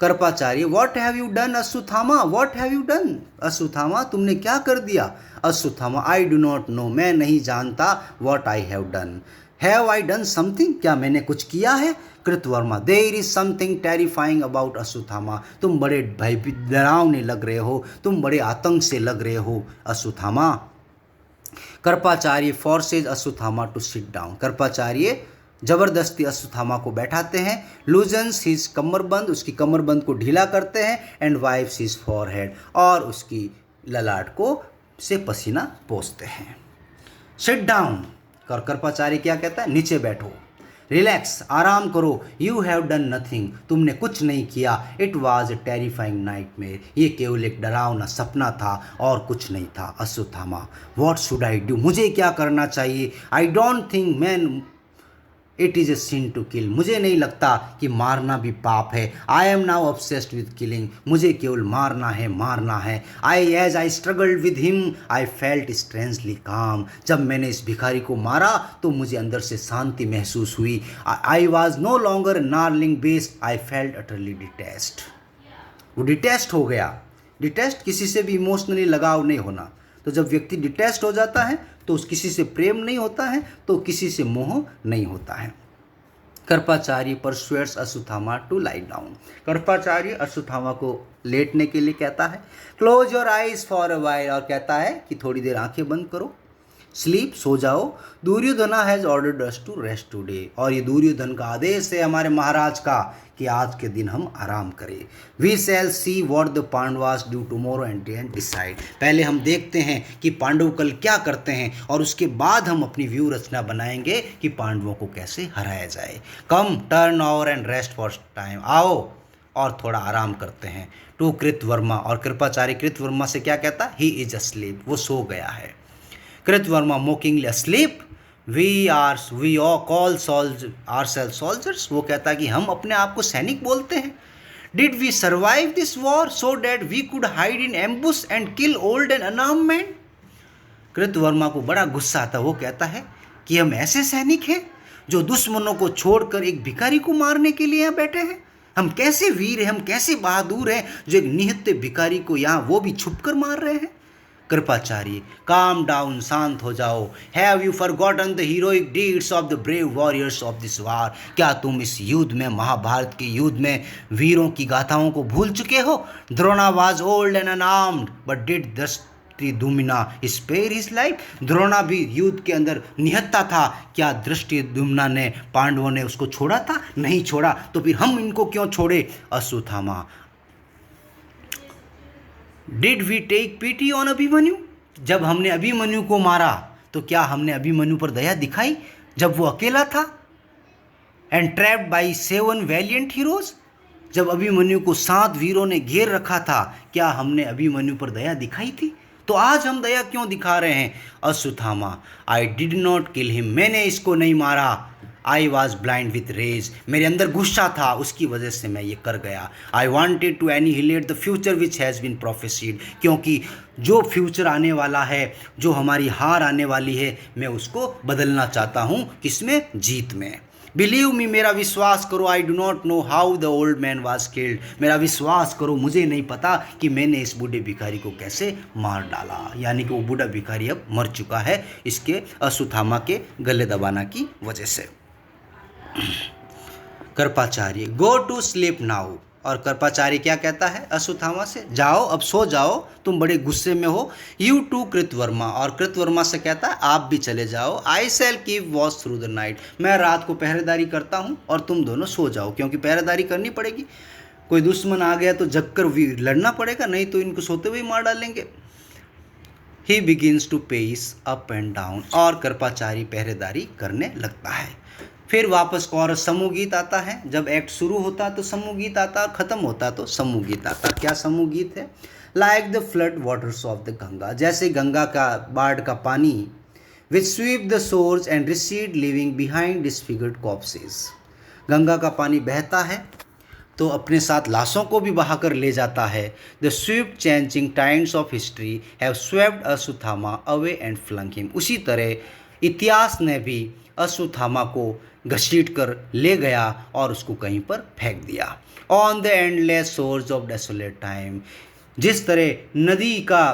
Kripacharya what have you done Ashwatthama, what have you done. Ashwatthama तुमने क्या कर दिया। Ashwatthama I do not know. मैं नहीं जानता। What I have done, have I done something. क्या मैंने कुछ किया है। Kritavarma there is something terrifying about Ashwatthama. तुम बड़े भयभीत डरावने लग रहे हो, तुम बड़े आतंक से लग रहे हो Ashwatthama. Kripacharya forces Ashwatthama to sit down. Kripacharya जबरदस्ती अश्वत्थामा को बैठाते हैं। Loosens his kamarband. उसकी कमरबंद को ढीला करते हैं। And wipes his forehead. और उसकी ललाट को से पसीना पोंछते हैं। Seat down. कृपाचार्य क्या कहता है, नीचे बैठो, रिलैक्स, आराम करो। You have done nothing. तुमने कुछ नहीं किया। It was a terrifying nightmare. ये केवल एक डरावना सपना था और कुछ नहीं था। Ashwatthama what should I do. मुझे क्या करना चाहिए। I don't think man it is a sin to kill. मुझे नहीं लगता कि मारना भी पाप है। I am now obsessed with killing. मुझे केवल मारना है, मारना है। As I struggled with him I felt strangely calm. जब मैंने इस भिखारी को मारा तो मुझे अंदर से शांति महसूस हुई। I was no longer gnarling beast. I felt utterly detached. वो डिटेस्ट हो गया। डिटेस्ट किसी से भी इमोशनली लगाव नहीं होना। तो जब व्यक्ति डिटेस्ट हो जाता है तो उस किसी से प्रेम नहीं होता है, तो किसी से मोह नहीं होता है। Kripacharya persuades Ashwatthama to lie down. Kripacharya Ashwatthama को लेटने के लिए कहता है। Close your eyes for a while. और कहता है कि थोड़ी देर आंखें बंद करो। स्लीप, सो जाओ। Duryodhana has ordered us to rest today, और ये दुर्योधन का आदेश है हमारे महाराज का कि आज के दिन हम आराम करें। We shall see what the Pandavas do tomorrow and decide. पहले हम देखते हैं कि पांडव कल क्या करते हैं, और उसके बाद हम अपनी व्यू रचना बनाएंगे कि पांडवों को कैसे हराया जाए। Come turn over and rest for time, आओ और थोड़ा आराम करते हैं। टू कृतवर्मा, और कृपाचार्य कृतवर्मा से क्या कहता, ही इज अस्लीप, वो सो गया है। Kritavarma mockingly asleep, we call ourselves soldiers, वो कहता है कि हम अपने आप को सैनिक बोलते हैं। Did we survive this war so that we could hide in ambush and kill old and unarmed man. Kritavarma को बड़ा गुस्सा आता है, वो कहता है कि हम ऐसे सैनिक हैं जो दुश्मनों को छोड़कर एक भिखारी को मारने के लिए यहाँ बैठे हैं। हम कैसे वीर हैं, हम कैसे बहादुर हैं जो एक निहत्थे भिखारी को यहाँ वो भी छुपकर मार रहे हैं। कृपाचार्य, काम डाउन, शांत हो जाओ। Have you forgotten the heroic deeds of the brave warriors of this वार, क्या तुम इस युद्ध में, महाभारत के युद्ध में वीरों की गाथाओं को भूल चुके हो। Drona was old and unarmed but did Dhrishtadyumna spare his life. Drona भी युद्ध के अंदर निहत्था था, क्या धृष्टद्युम्न ने, पांडवों ने उसको छोड़ा था? नहीं छोड़ा, तो फिर हम इनको क्यों छोड़े। Ashwatthama, did we take pity on Abhimanyu, जब हमने अभिमन्यु को मारा तो क्या हमने अभिमन्यु पर दया दिखाई जब वो अकेला था। And trapped by 7 valiant heroes, जब अभिमन्यु को 7 वीरों ने घेर रखा था, क्या हमने अभिमन्यु पर दया दिखाई थी। तो आज हम दया क्यों दिखा रहे हैं। Ashwatthama, I did not kill him, मैंने इसको नहीं मारा। I was blind with rage, मेरे अंदर गुस्सा था, उसकी वजह से मैं ये कर गया। I wanted to annihilate the future which has been prophesied, क्योंकि जो फ्यूचर आने वाला है, जो हमारी हार आने वाली है, मैं उसको बदलना चाहता हूँ, किसमें, जीत में। बिलीव मी, मेरा विश्वास करो। आई do not know how the old man was killed, मेरा विश्वास करो, मुझे नहीं पता कि मैंने इस बूढ़े भिखारी को कैसे मार डाला। यानी कि वो बूढ़ा भिखारी अब मर चुका है, इसके अश्वत्थामा के गले दबाना की वजह से। Kripacharya, go to sleep now, और कृपाचार्य क्या कहता है अश्वत्थामा से, जाओ अब सो जाओ, तुम बड़े गुस्से में हो। यू टू कृतवर्मा, और कृतवर्मा से कहता है आप भी चले जाओ। I shall keep watch through the night, मैं रात को पहरेदारी करता हूँ और तुम दोनों सो जाओ, क्योंकि पहरेदारी करनी पड़ेगी। कोई दुश्मन आ गया तो जगकर लड़ना पड़ेगा, नहीं तो इनको सोते हुए मार डालेंगे। He begins to pace up and down, और कृपाचार्य पहरेदारी करने लगता है। फिर वापस कोरस, समूह गीत आता है। जब एक्ट शुरू होता तो समूह गीत आता, और ख़त्म होता तो समूह गीत आता। क्या समूह गीत है। Like the flood waters of the Ganga, जैसे गंगा का बाढ़ का पानी, which sweep the shores and recede leaving behind disfigured corpses, Ganga का पानी बहता है तो अपने साथ लाशों को भी बहाकर ले जाता है। The swift changing times of history have swept Ashwatthama away and flung him, उसी तरह इतिहास ने भी अश्वत्थामा को घसीट कर ले गया और उसको कहीं पर फेंक दिया। On the endless source of desolate time, जिस तरह नदी का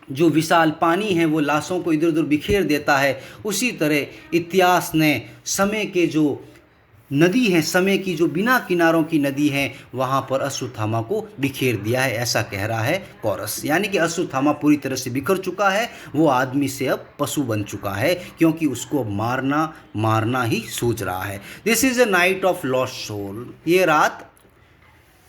जो विशाल पानी है वो लाशों को इधर उधर बिखेर देता है, उसी तरह इतिहास ने समय के जो नदी है, समय की जो बिना किनारों की नदी है, वहाँ पर अश्वत्थामा को बिखेर दिया है, ऐसा कह रहा है कोरस। यानी कि अश्वत्थामा पूरी तरह से बिखर चुका है, वो आदमी से अब पशु बन चुका है, क्योंकि उसको अब मारना ही सूझ रहा है। This is a night of lost soul, ये रात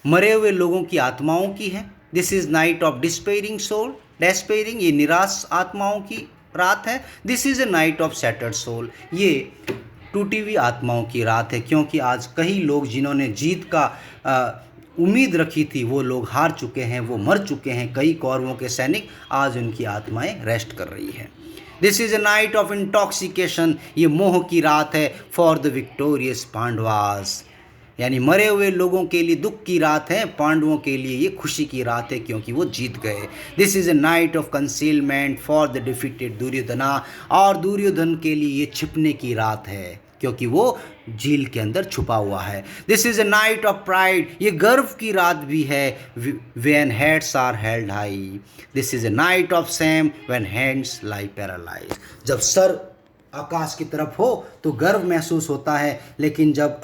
मरे हुए लोगों की आत्माओं की है। This is night of despairing soul, despairing, ये निराश आत्माओं की रात है। This is a night of shattered soul, ये टूटी हुई आत्माओं की रात है, क्योंकि आज कई लोग जिन्होंने जीत का उम्मीद रखी थी वो लोग हार चुके हैं, वो मर चुके हैं। कई कौरवों के सैनिक, आज उनकी आत्माएं रेस्ट कर रही हैं। This is a night of intoxication, ये मोह की रात है। फॉर द विक्टोरियस पांडवास, यानी मरे हुए लोगों के लिए दुख की रात है, पांडवों के लिए ये खुशी की रात है, क्योंकि वो जीत गए। This is a night of concealment for the defeated Duryodhana, और दुर्योधन के लिए ये छिपने की रात है, क्योंकि वो झील के अंदर छुपा हुआ है। This is a night of pride, ये गर्व की रात भी है। When heads are held high, this is a night of shame when hands lie paralysed, जब सर आकाश की तरफ हो तो गर्व महसूस होता है, लेकिन जब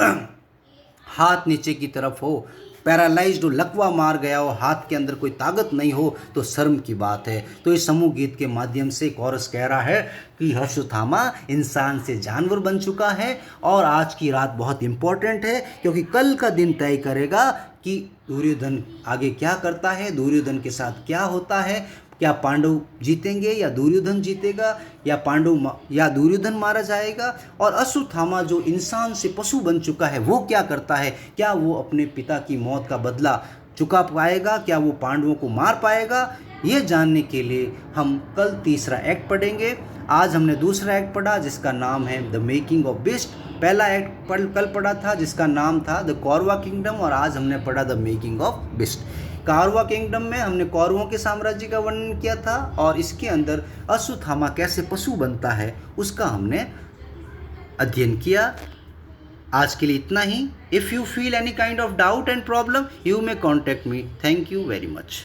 हाथ नीचे की तरफ हो पैरालाइज्ड हो, लकवा मार गया हो, हाथ के अंदर कोई ताकत नहीं हो तो शर्म की बात है। तो इस समूह गीत के माध्यम से कोरस कह रहा है कि अश्वत्थामा इंसान से जानवर बन चुका है और आज की रात बहुत इम्पोर्टेंट है, क्योंकि कल का दिन तय करेगा कि दुर्योधन आगे क्या करता है, दुर्योधन के साथ क्या होता है, क्या पांडव जीतेंगे या दुर्योधन जीतेगा, या दुर्योधन मारा जाएगा, और अश्वत्थामा जो इंसान से पशु बन चुका है वो क्या करता है, क्या वो अपने पिता की मौत का बदला चुका पाएगा, क्या वो पांडवों को मार पाएगा। ये जानने के लिए हम कल तीसरा एक्ट पढ़ेंगे। आज हमने दूसरा एक्ट पढ़ा जिसका नाम है द मेकिंग ऑफ बिस्ट। पहला एक्ट कल पढ़ा था जिसका नाम था द कौरवा किंगडम, और आज हमने पढ़ा the making of beast. Kaurava kingdom में हमने कौरवों के साम्राज्य का वर्णन किया था और इसके अंदर अश्वत्थामा कैसे पशु बनता है उसका हमने अध्ययन किया। आज के लिए इतना ही। If you feel any kind of doubt and problem, you may contact me. Thank you very much.